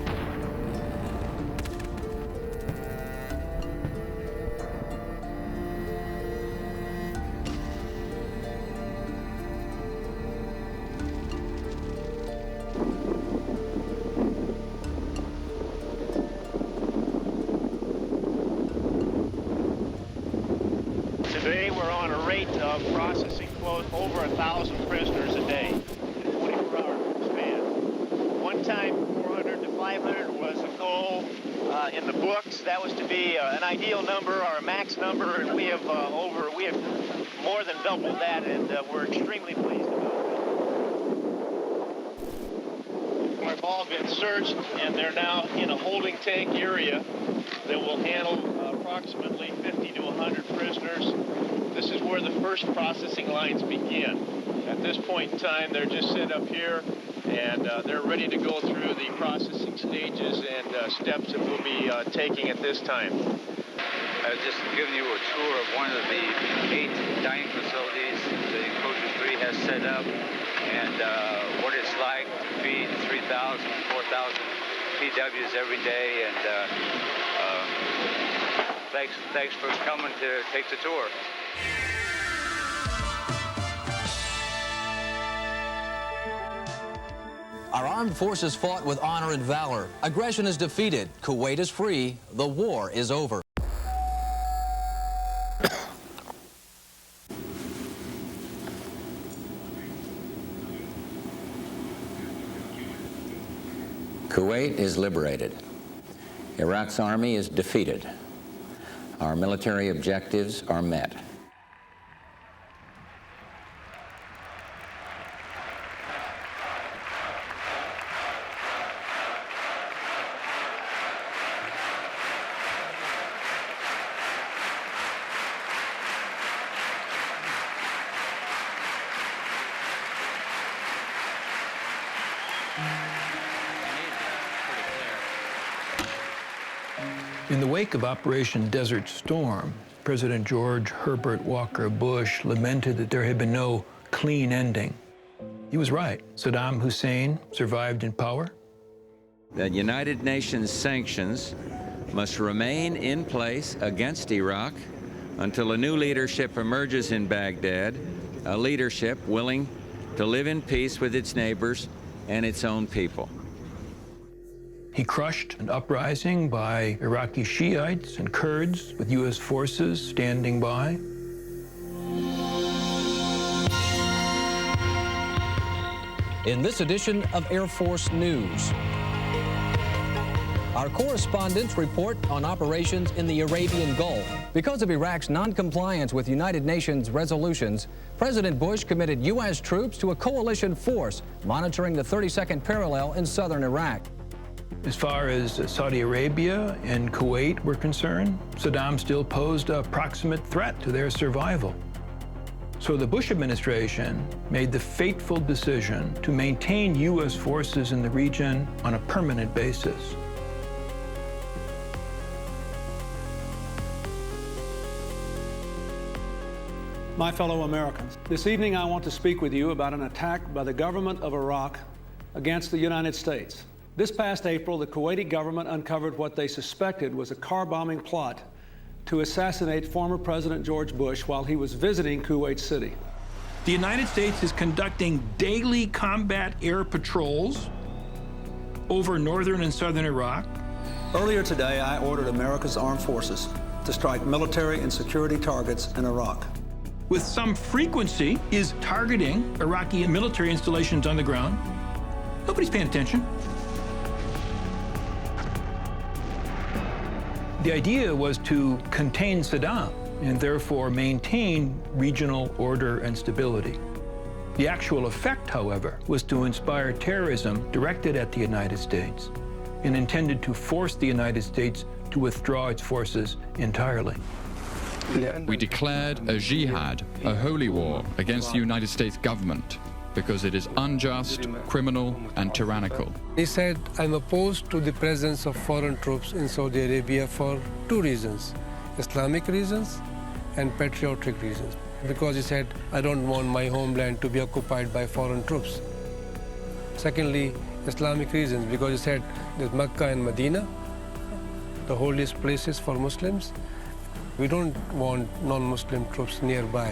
Today we're on a rate of processing close over 1,000 prisoners a day in a 24-hour span. One time 400 to 500 was a goal in the books. That was to be an ideal number or a max number, and we have more than doubled that, and we're extremely pleased about it. They've all been searched, and they're now in a holding tank area that will handle approximately 50 to 100 prisoners. This is where the first processing lines begin. At this point in time, they're just set up here, and they're ready to go through the processing stages and steps that we'll be taking at this time. I've just given you a tour of one of the 8 dining facilities the Enclosure 3 has set up, and what it's like to feed 3,000, 4,000 PWs every day, and thanks for coming to take the tour. Our armed forces fought with honor and valor. Aggression is defeated. Kuwait is free. The war is over. Kuwait is liberated. Iraq's army is defeated. Our military objectives are met. In the wake of Operation Desert Storm, President George Herbert Walker Bush lamented that there had been no clean ending. He was right. Saddam Hussein survived in power. The United Nations sanctions must remain in place against Iraq until a new leadership emerges in Baghdad, a leadership willing to live in peace with its neighbors and its own people. He crushed an uprising by Iraqi Shiites and Kurds with U.S. forces standing by. In this edition of Air Force News, our correspondents report on operations in the Arabian Gulf. Because of Iraq's noncompliance with United Nations resolutions, President Bush committed U.S. troops to a coalition force monitoring the 32nd parallel in southern Iraq. As far as Saudi Arabia and Kuwait were concerned, Saddam still posed a proximate threat to their survival. So the Bush administration made the fateful decision to maintain U.S. forces in the region on a permanent basis. My fellow Americans, this evening I want to speak with you about an attack by the government of Iraq against the United States. This past April, the Kuwaiti government uncovered what they suspected was a car-bombing plot to assassinate former President George Bush while he was visiting Kuwait City. The United States is conducting daily combat air patrols over northern and southern Iraq. Earlier today, I ordered America's armed forces to strike military and security targets in Iraq. With some frequency, is targeting Iraqi military installations on the ground. Nobody's paying attention. The idea was to contain Saddam and therefore maintain regional order and stability. The actual effect, however, was to inspire terrorism directed at the United States and intended to force the United States to withdraw its forces entirely. We declared a jihad, a holy war, against the United States government because it is unjust, criminal, and tyrannical. He said, I'm opposed to the presence of foreign troops in Saudi Arabia for two reasons, Islamic reasons and patriotic reasons. Because he said, I don't want my homeland to be occupied by foreign troops. Secondly, Islamic reasons, because he said that Mecca and Medina, the holiest places for Muslims, we don't want non-Muslim troops nearby.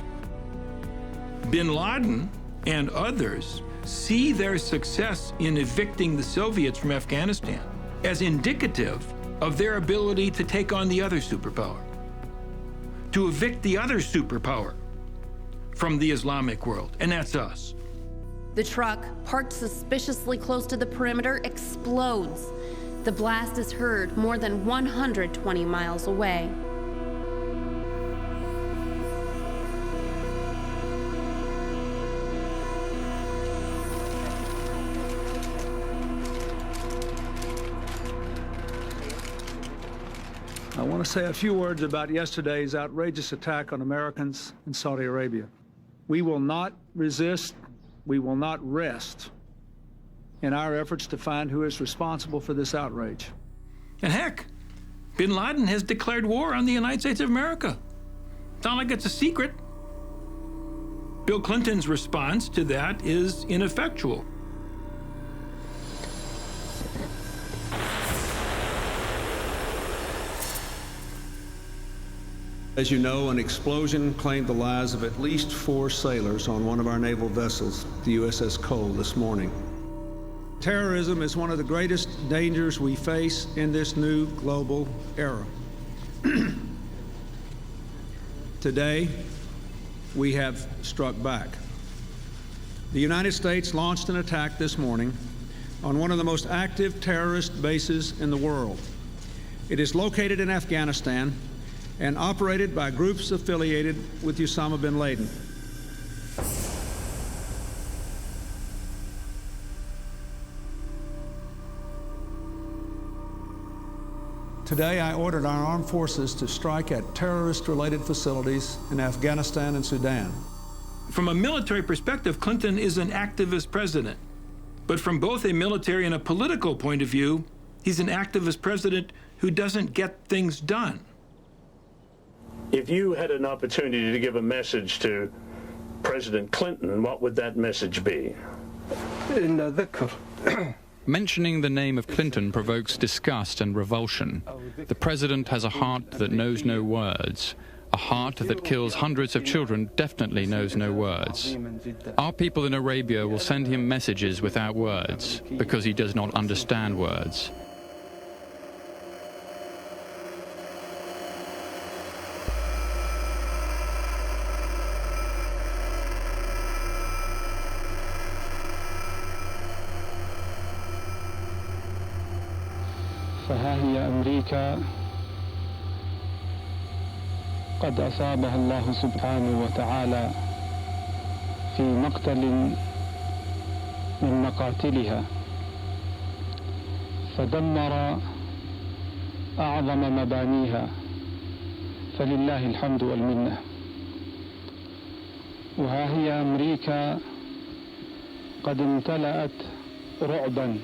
Bin Laden and others see their success in evicting the Soviets from Afghanistan as indicative of their ability to take on the other superpower, to evict the other superpower from the Islamic world, and that's us. The truck, parked suspiciously close to the perimeter, explodes. The blast is heard more than 120 miles away. I want to say a few words about yesterday's outrageous attack on Americans in Saudi Arabia. We will not resist, we will not rest in our efforts to find who is responsible for this outrage. And heck, Bin Laden has declared war on the United States of America. It's not like it's a secret. Bill Clinton's response to that is ineffectual. As you know, an explosion claimed the lives of at least 4 sailors on one of our naval vessels, the USS Cole, this morning. Terrorism is one of the greatest dangers we face in this new global era. Today, we have struck back. The United States launched an attack this morning on one of the most active terrorist bases in the world. It is located in Afghanistan and operated by groups affiliated with Osama bin Laden. Today, I ordered our armed forces to strike at terrorist-related facilities in Afghanistan and Sudan. From a military perspective, Clinton is an activist president. But from both a military and a political point of view, he's an activist president who doesn't get things done. If you had an opportunity to give a message to President Clinton, what would that message be? Mentioning the name of Clinton provokes disgust and revulsion. The president has a heart that knows no words. A heart that kills hundreds of children definitely knows no words. Our people in Arabia will send him messages without words because he does not understand words. فها هي أمريكا قد أصابها الله سبحانه وتعالى في مقتل من مقاتلها فدمر أعظم مبانيها فلله الحمد والمنة. وها هي أمريكا قد امتلأت رعبا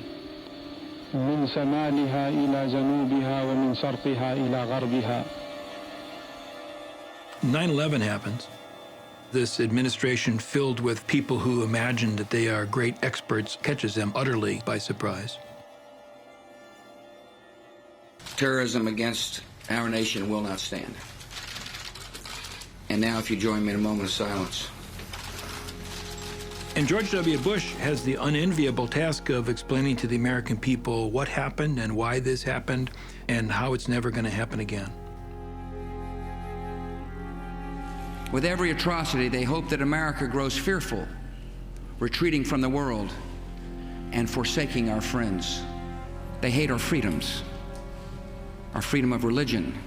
من شمالها إلى جنوبها ومن شرقها إلى غربها. 9/11 happens. This administration filled with people who imagine that they are great experts catches them utterly by surprise. Terrorism against our nation will not stand. And now if you join me in a moment of silence. And George W. Bush has the unenviable task of explaining to the American people what happened and why this happened and how it's never going to happen again. With every atrocity, they hope that America grows fearful, retreating from the world and forsaking our friends. They hate our freedoms, our freedom of religion,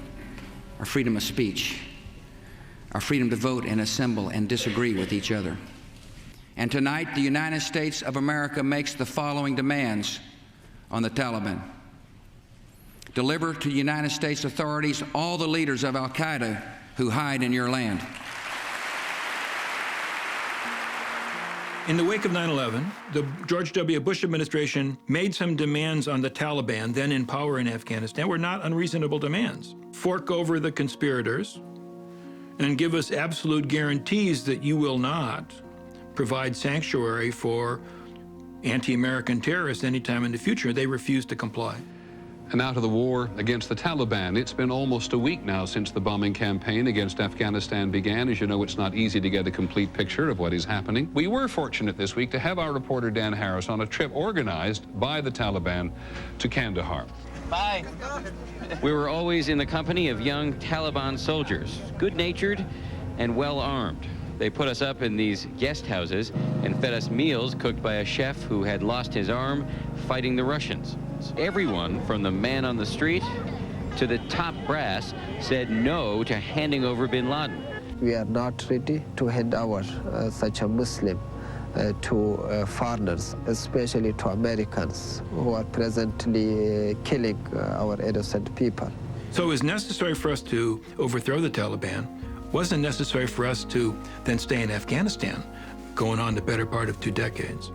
our freedom of speech, our freedom to vote and assemble and disagree with each other. And tonight, the United States of America makes the following demands on the Taliban. Deliver to United States authorities all the leaders of al-Qaeda who hide in your land. In the wake of 9/11, the George W. Bush administration made some demands on the Taliban, then in power in Afghanistan, were not unreasonable demands. Fork over the conspirators and give us absolute guarantees that you will not provide sanctuary for anti-American terrorists anytime in the future. They refused to comply. And now to the war against the Taliban. It's been almost a week now since the bombing campaign against Afghanistan began. As you know, it's not easy to get a complete picture of what is happening. We were fortunate this week to have our reporter Dan Harris on a trip organized by the Taliban to Kandahar. Bye. We were always in the company of young Taliban soldiers, good-natured and well-armed. They put us up in these guest houses and fed us meals cooked by a chef who had lost his arm fighting the Russians. Everyone from the man on the street to the top brass said no to handing over bin Laden. We are not ready to hand over such a Muslim to foreigners, especially to Americans who are presently killing our innocent people. So it was necessary for us to overthrow the Taliban. Wasn't necessary for us to then stay in Afghanistan, going on the better part of 2 decades.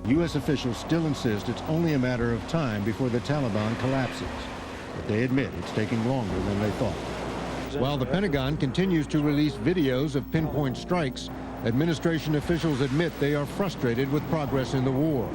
U.S. officials still insist it's only a matter of time before the Taliban collapses. But they admit it's taking longer than they thought. While the Pentagon continues to release videos of pinpoint strikes, administration officials admit they are frustrated with progress in the war.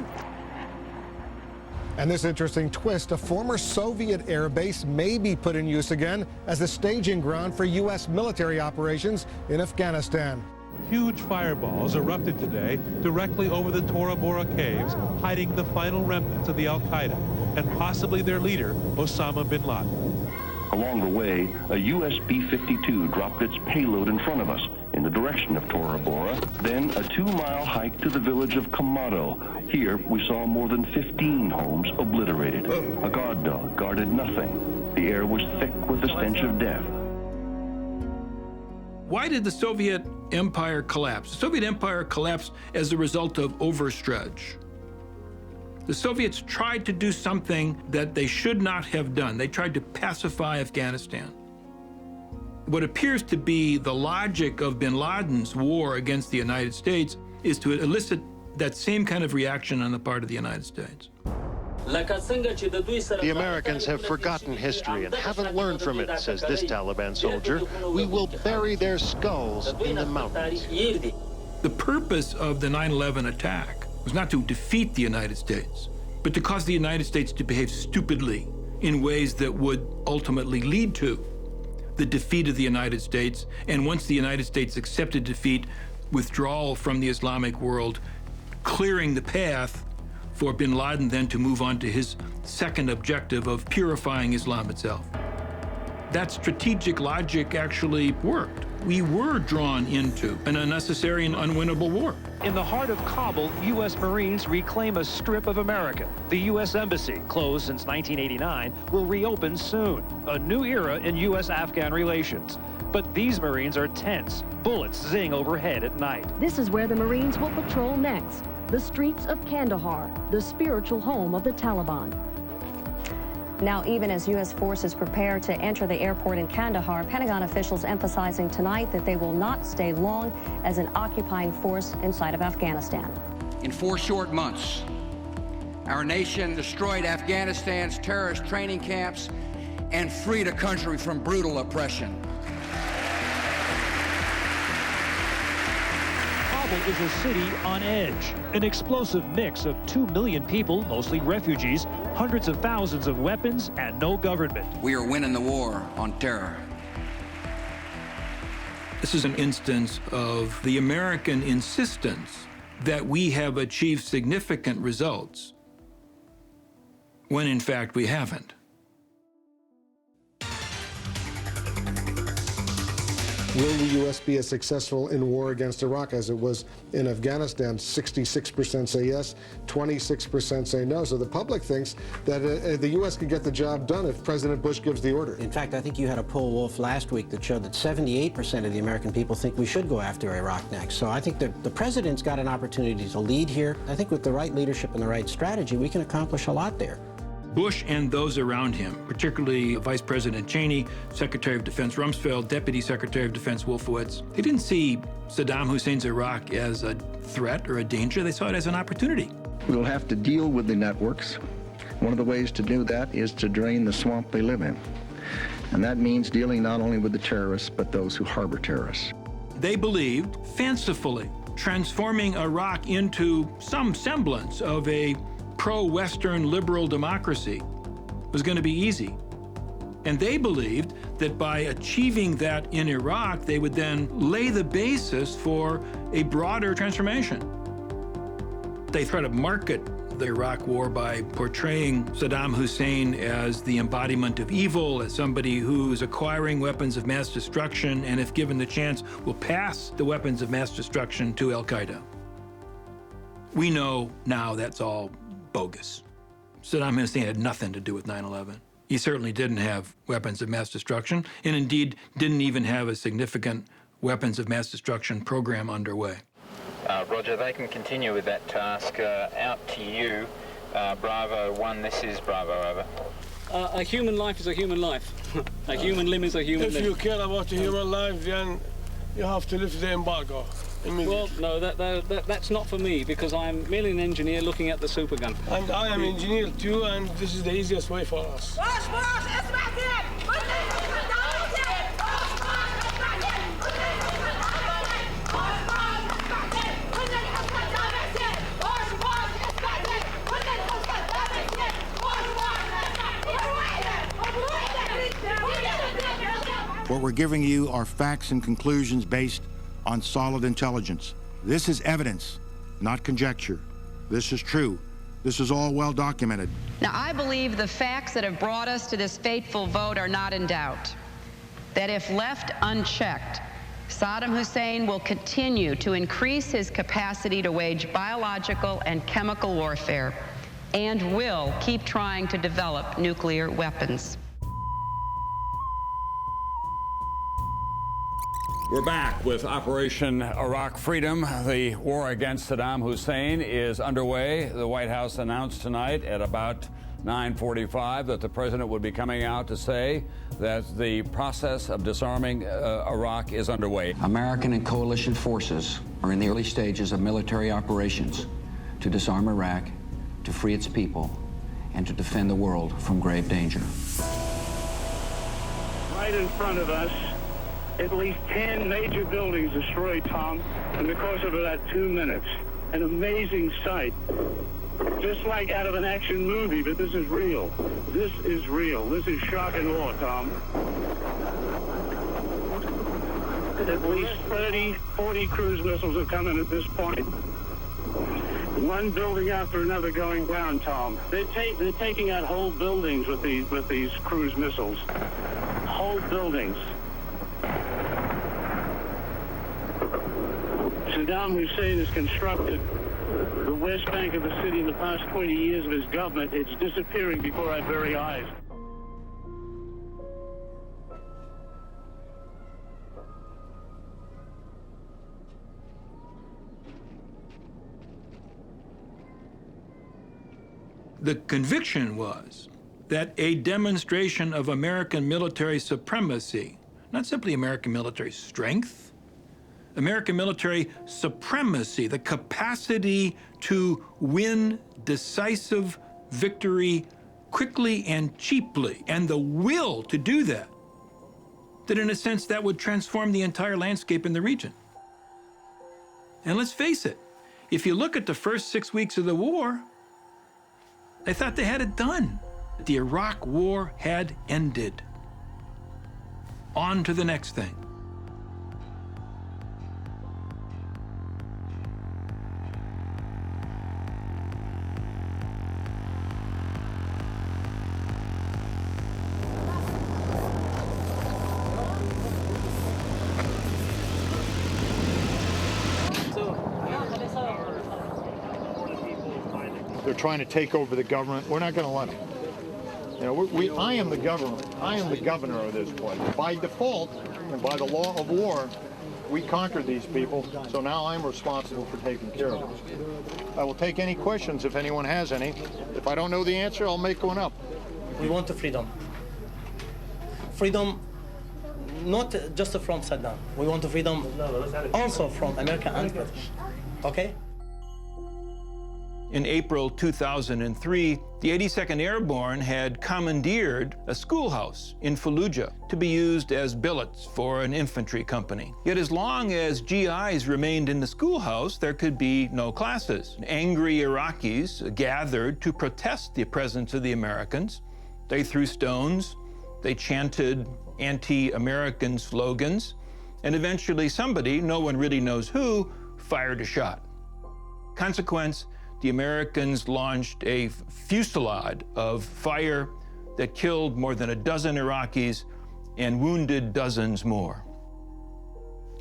And this interesting twist, a former Soviet air base may be put in use again as a staging ground for U.S. military operations in Afghanistan. Huge fireballs erupted today directly over the Tora Bora caves, hiding the final remnants of the al-Qaeda and possibly their leader, Osama bin Laden. Along the way, a U.S. B-52 dropped its payload in front of us in the direction of Tora Bora, then a 2-mile hike to the village of Kamado. Here, we saw more than 15 homes obliterated. A guard dog guarded nothing. The air was thick with the stench of death. Why did the Soviet Empire collapse? The Soviet Empire collapsed as a result of overstretch. The Soviets tried to do something that they should not have done. They tried to pacify Afghanistan. What appears to be the logic of bin Laden's war against the United States is to elicit that same kind of reaction on the part of the United States. The Americans have forgotten history and haven't learned from it, says this Taliban soldier. We will bury their skulls in the mountains. The purpose of the 9/11 attack was not to defeat the United States, but to cause the United States to behave stupidly in ways that would ultimately lead to the defeat of the United States, and once the United States accepted defeat, withdrawal from the Islamic world, clearing the path for bin Laden then to move on to his second objective of purifying Islam itself. That strategic logic actually worked. We were drawn into an unnecessary and unwinnable war. In the heart of Kabul, U.S. Marines reclaim a strip of America. The U.S. Embassy, closed since 1989, will reopen soon. A new era in U.S.-Afghan relations. But these Marines are tense. Bullets zing overhead at night. This is where the Marines will patrol next. The streets of Kandahar, the spiritual home of the Taliban. Now, even as U.S. forces prepare to enter the airport in Kandahar, Pentagon officials emphasizing tonight that they will not stay long as an occupying force inside of Afghanistan. In 4 short months, our nation destroyed Afghanistan's terrorist training camps and freed a country from brutal oppression. Kabul is a city on edge, an explosive mix of 2 million people, mostly refugees, hundreds of thousands of weapons, and no government. We are winning the war on terror. This is an instance of the American insistence that we have achieved significant results when in fact we haven't. Will the U.S. be as successful in war against Iraq as it was in Afghanistan? 66% say yes, 26% say no. So the public thinks that the U.S. could get the job done if President Bush gives the order. In fact, I think you had a poll, Wolf, last week that showed that 78% of the American people think we should go after Iraq next. So I think that the president's got an opportunity to lead here. I think with the right leadership and the right strategy, we can accomplish a lot there. Bush and those around him, particularly Vice President Cheney, Secretary of Defense Rumsfeld, Deputy Secretary of Defense Wolfowitz, they didn't see Saddam Hussein's Iraq as a threat or a danger. They saw it as an opportunity. We'll have to deal with the networks. One of the ways to do that is to drain the swamp they live in. And that means dealing not only with the terrorists, but those who harbor terrorists. They believed, fancifully, transforming Iraq into some semblance of a pro-Western liberal democracy was going to be easy. And they believed that by achieving that in Iraq, they would then lay the basis for a broader transformation. They tried to market the Iraq war by portraying Saddam Hussein as the embodiment of evil, as somebody who's acquiring weapons of mass destruction, and if given the chance, will pass the weapons of mass destruction to Al-Qaeda. We know now that's all bogus. Saddam Hussein had nothing to do with 9/11. He certainly didn't have weapons of mass destruction, and indeed didn't even have a significant weapons of mass destruction program underway. Roger, they can continue with that task. Out to you. Bravo 1, this is Bravo, over. A human life is a human life. A human limb is a human limb. If you care about a human life, then you have to lift the embargo. Well, no, that's not for me, because I'm merely an engineer looking at the supergun. And I am an engineer too, and this is the easiest way for us. What we're giving you are facts and conclusions based on solid intelligence. This is evidence, not conjecture. This is true. This is all well documented. Now, I believe the facts that have brought us to this fateful vote are not in doubt. That if left unchecked, Saddam Hussein will continue to increase his capacity to wage biological and chemical warfare and will keep trying to develop nuclear weapons. We're back with Operation Iraq Freedom. The war against Saddam Hussein is underway. The White House announced tonight at about 9:45 that the president would be coming out to say that the process of disarming Iraq is underway. American and coalition forces are in the early stages of military operations to disarm Iraq, to free its people, and to defend the world from grave danger. Right in front of us, at least 10 major buildings destroyed, Tom, in the course of about 2 minutes. An amazing sight. Just like out of an action movie, but this is real. This is real. This is shock and awe, Tom. At least 30, 40 cruise missiles have come in at this point. One building after another going down, Tom. They're taking out whole buildings with these cruise missiles. Whole buildings. Saddam Hussein has constructed the west bank of the city in the past 20 years of his government. It's disappearing before our very eyes. The conviction was that a demonstration of American military supremacy, not simply American military strength, American military supremacy, the capacity to win decisive victory quickly and cheaply, and the will to do that, that in a sense that would transform the entire landscape in the region. And let's face it, if you look at the first 6 weeks of the war, they thought they had it done. The Iraq War had ended. On to the next thing. They're trying to take over the government. We're not going to let them. You know, I am the government. I am the governor of this place. By default, and by the law of war, we conquered these people, so now I'm responsible for taking care of them. I will take any questions if anyone has any. If I don't know the answer, I'll make one up. We want the freedom. Freedom, not just from Saddam. We want the freedom also from America and British. Okay? In April 2003, the 82nd Airborne had commandeered a schoolhouse in Fallujah to be used as billets for an infantry company. Yet as long as GIs remained in the schoolhouse, there could be no classes. Angry Iraqis gathered to protest the presence of the Americans. They threw stones, they chanted anti-American slogans, and eventually somebody, no one really knows who, fired a shot. Consequence, the Americans launched a fusillade of fire that killed more than a dozen Iraqis and wounded dozens more.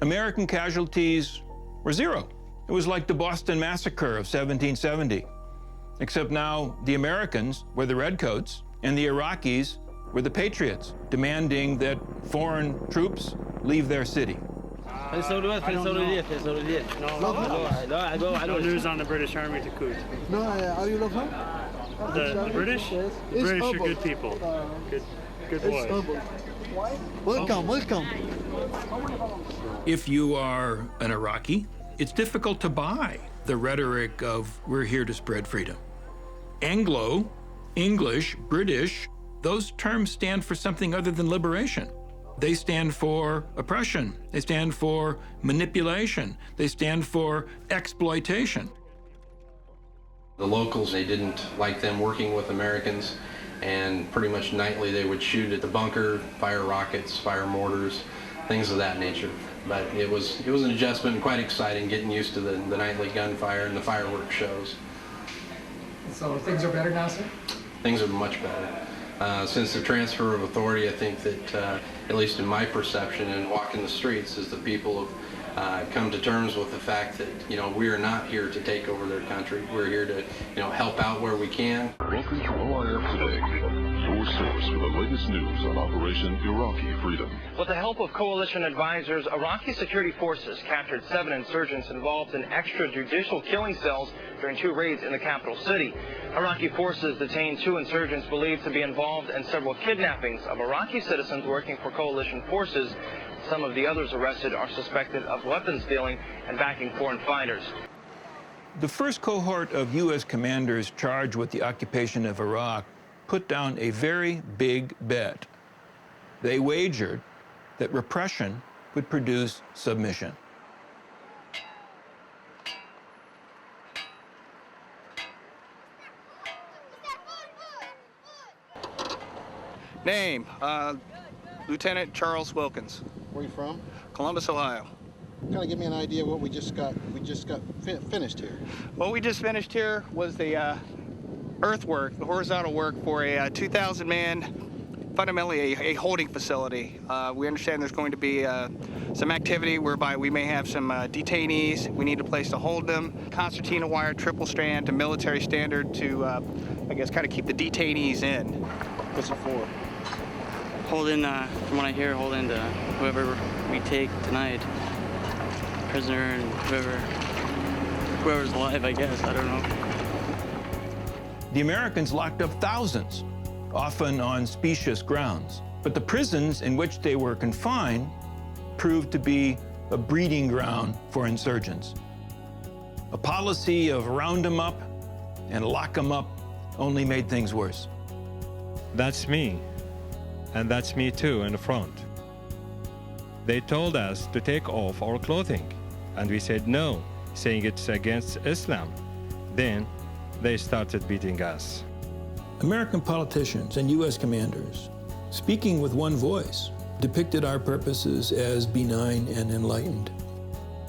American casualties were zero. It was like the Boston Massacre of 1770, except now the Americans were the redcoats and the Iraqis were the patriots, demanding that foreign troops leave their city. No news on the British Army to Kuwait. No, are you local? The British? Yes. The British are good people. Good boys. Welcome, welcome. If you are an Iraqi, it's difficult to buy the rhetoric of we're here to spread freedom. Anglo, English, British, those terms stand for something other than liberation. They stand for oppression. They stand for manipulation. They stand for exploitation. The locals, they didn't like them working with Americans, and pretty much nightly they would shoot at the bunker, fire rockets, fire mortars, things of that nature. But it was an adjustment and quite exciting getting used to the nightly gunfire and the fireworks shows. So things are better now, sir? Things are much better. Since the transfer of authority, I think that, at least in my perception and walking the streets, is that people have come to terms with the fact that, we are not here to take over their country. We're here to, help out where we can. Welcome to OIF Today, your source for the latest news on Operation Iraqi Freedom. With the help of coalition advisors, Iraqi security forces captured 7 insurgents involved in extrajudicial killing cells during 2 raids in the capital city. Iraqi forces detained 2 insurgents believed to be involved in several kidnappings of Iraqi citizens working for coalition forces. Some of the others arrested are suspected of weapons dealing and backing foreign fighters. The first cohort of U.S. commanders charged with the occupation of Iraq put down a very big bet. They wagered that repression would produce submission. Name, Lieutenant Charles Wilkins. Where are you from? Columbus, Ohio. Kind of give me an idea what we just got finished here. What we just finished here was the earthwork, the horizontal work for a 2,000-man, fundamentally a holding facility. We understand there's going to be some activity whereby we may have some detainees. We need a place to hold them. Concertina wire, triple strand to military standard to, I guess, kind of keep the detainees in. What's it for? Holding, from what I hear, holding to whoever we take tonight. Prisoner and whoever's alive, I guess, I don't know. The Americans locked up thousands, often on specious grounds. But the prisons in which they were confined proved to be a breeding ground for insurgents. A policy of round them up and lock them up only made things worse. That's me, and that's me too in the front. They told us to take off our clothing, and we said no, saying it's against Islam. Then they started beating us. American politicians and U.S. commanders, speaking with one voice, depicted our purposes as benign and enlightened.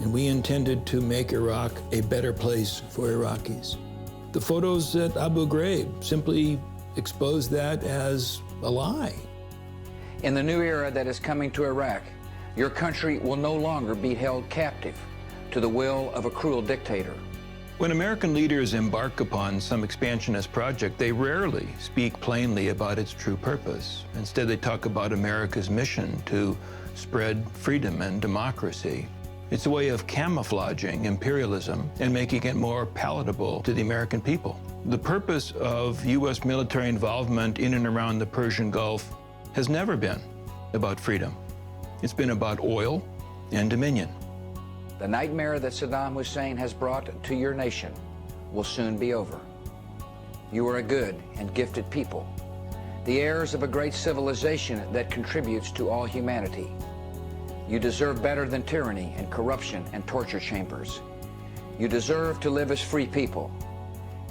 And we intended to make Iraq a better place for Iraqis. The photos at Abu Ghraib simply exposed that as a lie. In the new era that is coming to Iraq, your country will no longer be held captive to the will of a cruel dictator. When American leaders embark upon some expansionist project, they rarely speak plainly about its true purpose. Instead, they talk about America's mission to spread freedom and democracy. It's a way of camouflaging imperialism and making it more palatable to the American people. The purpose of U.S. military involvement in and around the Persian Gulf has never been about freedom. It's been about oil and dominion. The nightmare that Saddam Hussein has brought to your nation will soon be over. You are a good and gifted people, the heirs of a great civilization that contributes to all humanity. You deserve better than tyranny and corruption and torture chambers. You deserve to live as free people.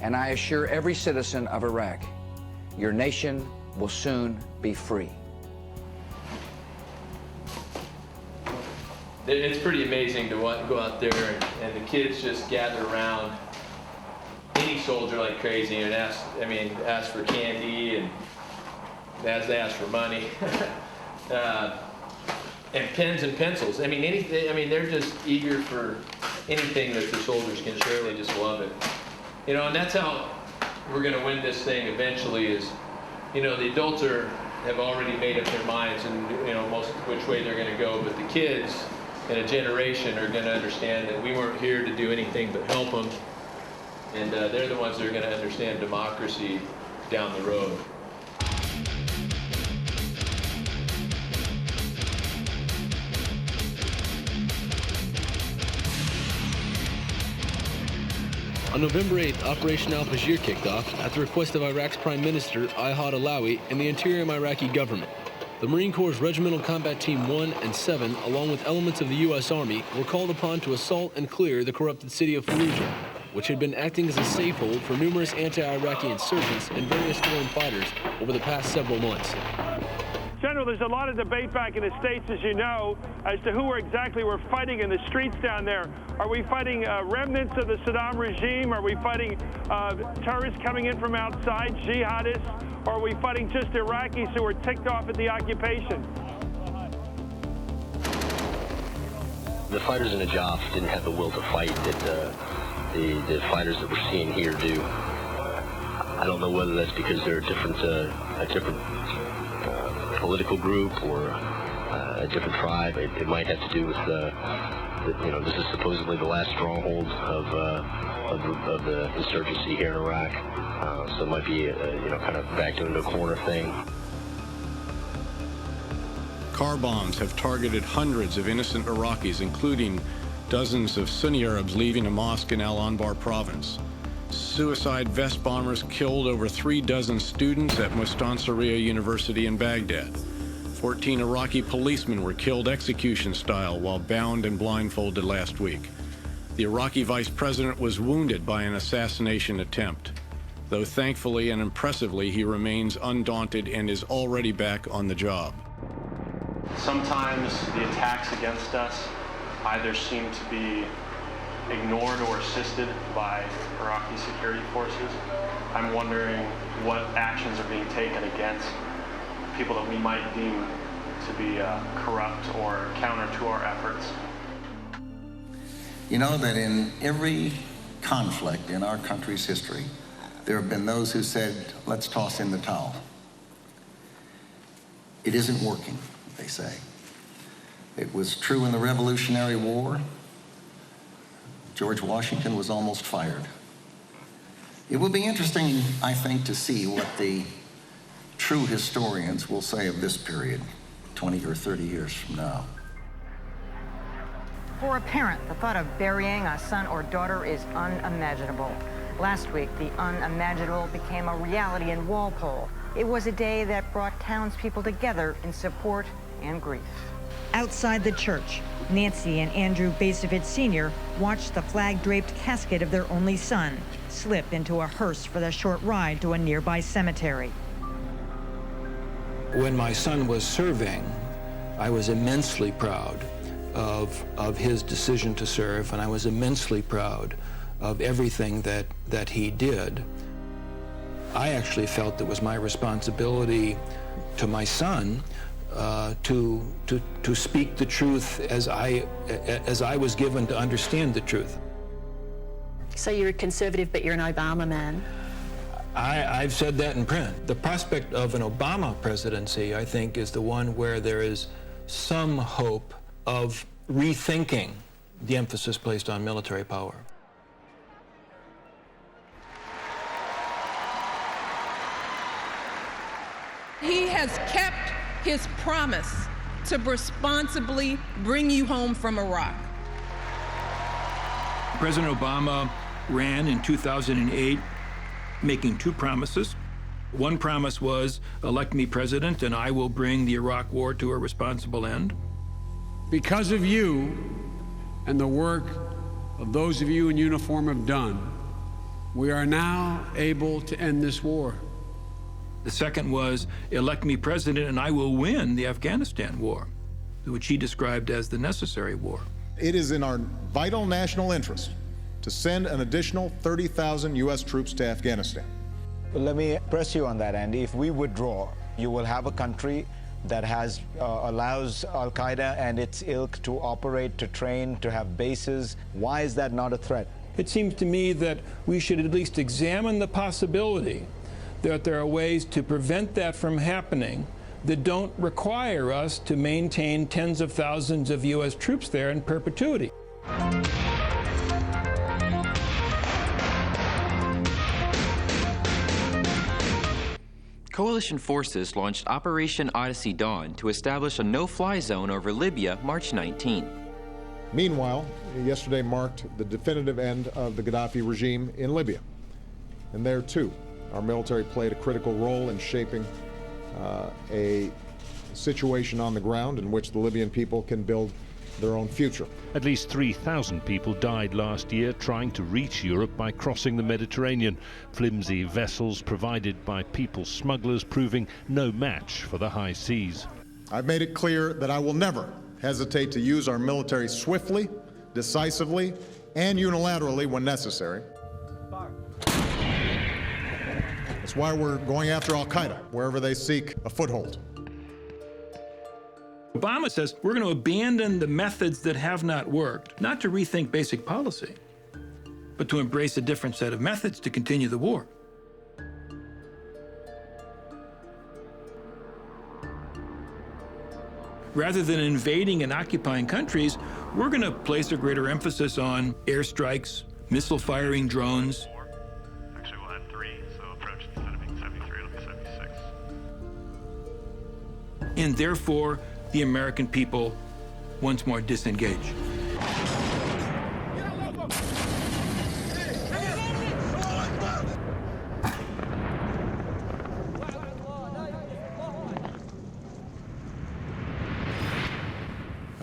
And I assure every citizen of Iraq, your nation will soon be free. It's pretty amazing to go out there and the kids just gather around any soldier like crazy and ask for candy and ask for money and pens and pencils. Anything. They're just eager for anything that the soldiers can share. They just love it. And that's how we're going to win this thing eventually. Is the adults have already made up their minds and most which way they're going to go, but the kids in a generation are going to understand that we weren't here to do anything but help them, and they're the ones that are going to understand democracy down the road. On November 8th, Operation Al-Fashir kicked off at the request of Iraq's Prime Minister, Ihad Alawi, and the interior Iraqi government. The Marine Corps' Regimental Combat Team 1 and 7, along with elements of the U.S. Army, were called upon to assault and clear the corrupted city of Fallujah, which had been acting as a safehold for numerous anti-Iraqi insurgents and various foreign fighters over the past several months. General, there's a lot of debate back in the States, as you know, as to who exactly we're fighting in the streets down there. Are we fighting remnants of the Saddam regime? Are we fighting terrorists coming in from outside, jihadists? Or are we fighting just Iraqis who were ticked off at the occupation? The fighters in Najaf didn't have the will to fight that the fighters that we're seeing here do. I don't know whether that's because they're a different political group or a different tribe. It might have to do with this is supposedly the last stronghold of the insurgency here in Iraq. So it might be kind of backed into a corner thing. Car bombs have targeted hundreds of innocent Iraqis, including dozens of Sunni Arabs leaving a mosque in Al-Anbar province. Suicide vest bombers killed over 3 dozen students at Mustansiriya University in Baghdad. 14 Iraqi policemen were killed execution style while bound and blindfolded last week. The Iraqi vice president was wounded by an assassination attempt, though thankfully and impressively he remains undaunted and is already back on the job. Sometimes the attacks against us either seem to be ignored or assisted by Iraqi security forces. I'm wondering what actions are being taken against people that we might deem to be corrupt or counter to our efforts. You know that in every conflict in our country's history, there have been those who said, let's toss in the towel. It isn't working, they say. It was true in the Revolutionary War. George Washington was almost fired. It will be interesting, I think, to see what the true historians will say of this period 20 or 30 years from now. For a parent, the thought of burying a son or daughter is unimaginable. Last week, the unimaginable became a reality in Walpole. It was a day that brought townspeople together in support and grief. Outside the church, Nancy and Andrew Basevich Sr. watched the flag-draped casket of their only son slip into a hearse for the short ride to a nearby cemetery. When my son was serving, I was immensely proud of his decision to serve, and I was immensely proud of everything that he did. I actually felt it was my responsibility to my son to speak the truth as I was given to understand the truth. So you're a conservative, but you're an Obama man. I've said that in print. The prospect of an Obama presidency, I think, is the one where there is some hope of rethinking the emphasis placed on military power. He has kept his promise to responsibly bring you home from Iraq. President Obama ran in 2008 making 2 promises. One promise was, elect me president and I will bring the Iraq war to a responsible end. Because of you and the work of those of you in uniform have done, we are now able to end this war. The second was, elect me president and I will win the Afghanistan war, which he described as the necessary war. It is in our vital national interest to send an additional 30,000 U.S. troops to Afghanistan. Let me press you on that, Andy. If we withdraw, you will have a country that allows Al-Qaeda and its ilk to operate, to train, to have bases. Why is that not a threat? It seems to me that we should at least examine the possibility that there are ways to prevent that from happening that don't require us to maintain tens of thousands of U.S. troops there in perpetuity. Coalition forces launched Operation Odyssey Dawn to establish a no-fly zone over Libya March 19. Meanwhile, yesterday marked the definitive end of the Gaddafi regime in Libya. And there, too, our military played a critical role in shaping a situation on the ground in which the Libyan people can build their own future. At least 3,000 people died last year trying to reach Europe by crossing the Mediterranean. Flimsy vessels provided by people smugglers proving no match for the high seas. I've made it clear that I will never hesitate to use our military swiftly, decisively, and unilaterally when necessary. That's why we're going after Al-Qaeda, wherever they seek a foothold. Obama says we're going to abandon the methods that have not worked, not to rethink basic policy, but to embrace a different set of methods to continue the war. Rather than invading and occupying countries, we're going to place a greater emphasis on airstrikes, missile-firing drones. Actually, we'll add 3, so approach instead of being 73, it'll be 76. And therefore, the American people once more disengage.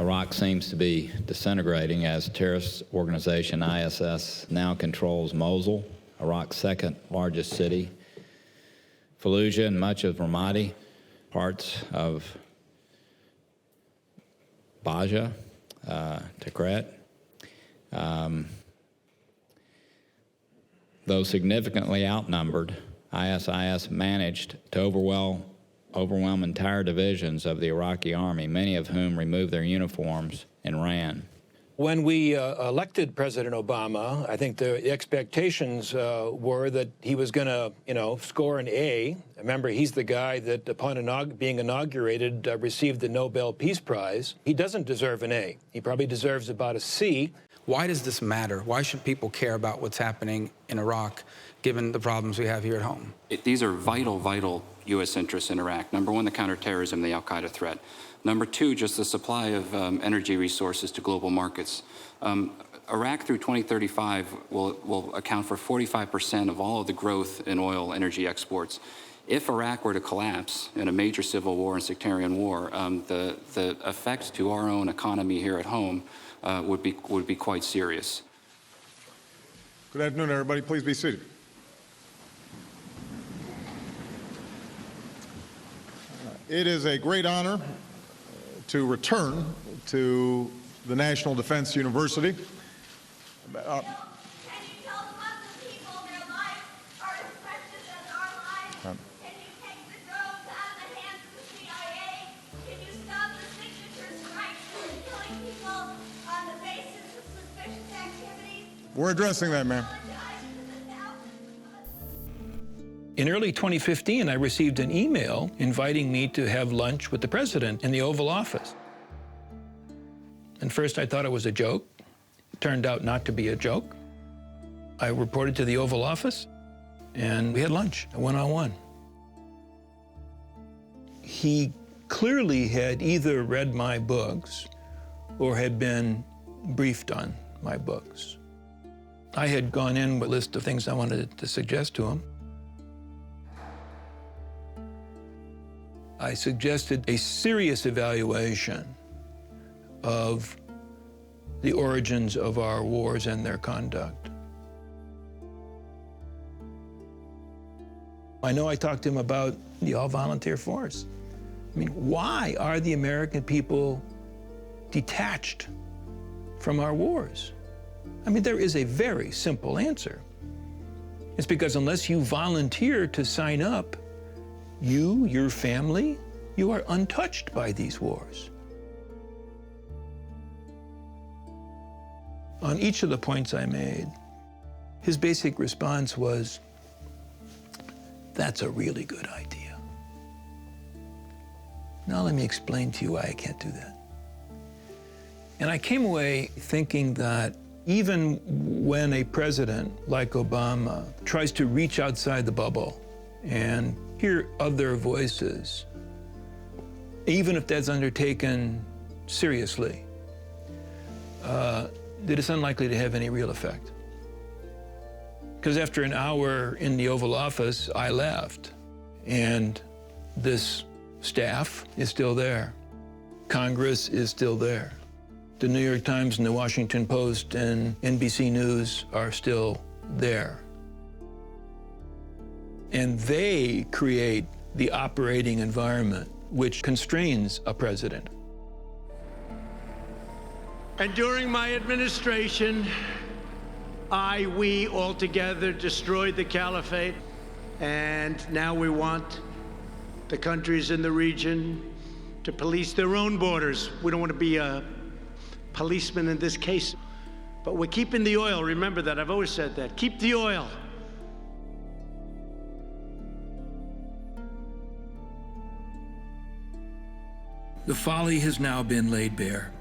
Iraq seems to be disintegrating as terrorist organization ISIS now controls Mosul, Iraq's second largest city, Fallujah and much of Ramadi, parts of Baja, Tikrit. Though significantly outnumbered, ISIS managed to overwhelm entire divisions of the Iraqi army, many of whom removed their uniforms and ran. When we elected President Obama, I think the expectations were that he was going to, score an A. Remember, he's the guy that, upon being inaugurated, received the Nobel Peace Prize. He doesn't deserve an A. He probably deserves about a C. Why does this matter? Why should people care about what's happening in Iraq, given the problems we have here at home? These are vital U.S. interests in Iraq. Number one, the counterterrorism, the al-Qaeda threat. Number two, just the supply of energy resources to global markets. Iraq through 2035 will account for 45% of all of the growth in oil energy exports. If Iraq were to collapse in a major civil war and sectarian war, the effects to our own economy here at home would be quite serious. Good afternoon, everybody. Please be seated. It is a great honor to return to the National Defense University. We're addressing that, ma'am. In early 2015, I received an email inviting me to have lunch with the president in the Oval Office. And first I thought it was a joke. It turned out not to be a joke. I reported to the Oval Office, and we had lunch, one-on-one. He clearly had either read my books or had been briefed on my books. I had gone in with a list of things I wanted to suggest to him. I suggested a serious evaluation of the origins of our wars and their conduct. I know I talked to him about the all-volunteer force. I mean, why are the American people detached from our wars? I mean, there is a very simple answer. It's because unless you volunteer to sign up, you, your family, you are untouched by these wars. On each of the points I made, his basic response was, "That's a really good idea." Now let me explain to you why I can't do that. And I came away thinking that even when a president like Obama tries to reach outside the bubble and hear other voices, even if that's undertaken seriously, that it's unlikely to have any real effect. Because after an hour in the Oval Office, I left, and this staff is still there. Congress is still there. The New York Times and the Washington Post and NBC News are still there. And they create the operating environment which constrains a president. And during my administration, we all together destroyed the caliphate. And now we want the countries in the region to police their own borders. We don't want to be a policeman in this case, but we're keeping the oil. Remember that, I've always said that. Keep the oil. The folly has now been laid bare.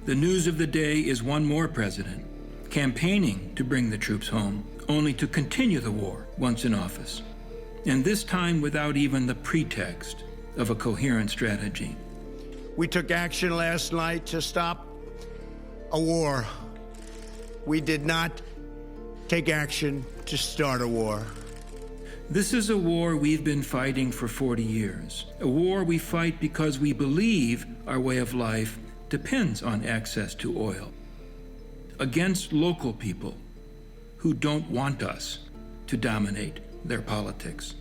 The news of the day is one more president campaigning to bring the troops home, only to continue the war once in office. And this time without even the pretext of a coherent strategy. We took action last night to stop a war. We did not take action to start a war. This is a war we've been fighting for 40 years. A war we fight because we believe our way of life depends on access to oil, against local people who don't want us to dominate their politics.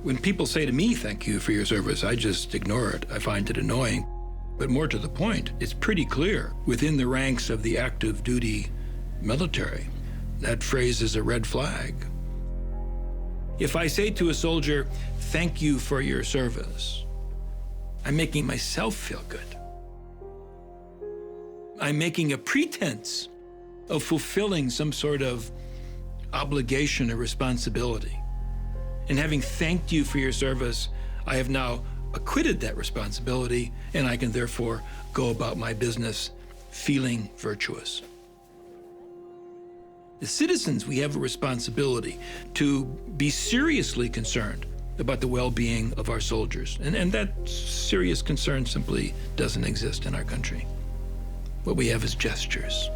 When people say to me, "Thank you for your service," I just ignore it. I find it annoying. But more to the point, it's pretty clear within the ranks of the active duty military, that phrase is a red flag. If I say to a soldier, "Thank you for your service," I'm making myself feel good. I'm making a pretense of fulfilling some sort of obligation or responsibility. And having thanked you for your service, I have now acquitted that responsibility, and I can therefore go about my business feeling virtuous. As citizens, we have a responsibility to be seriously concerned about the well-being of our soldiers, and that serious concern simply doesn't exist in our country. What we have is gestures.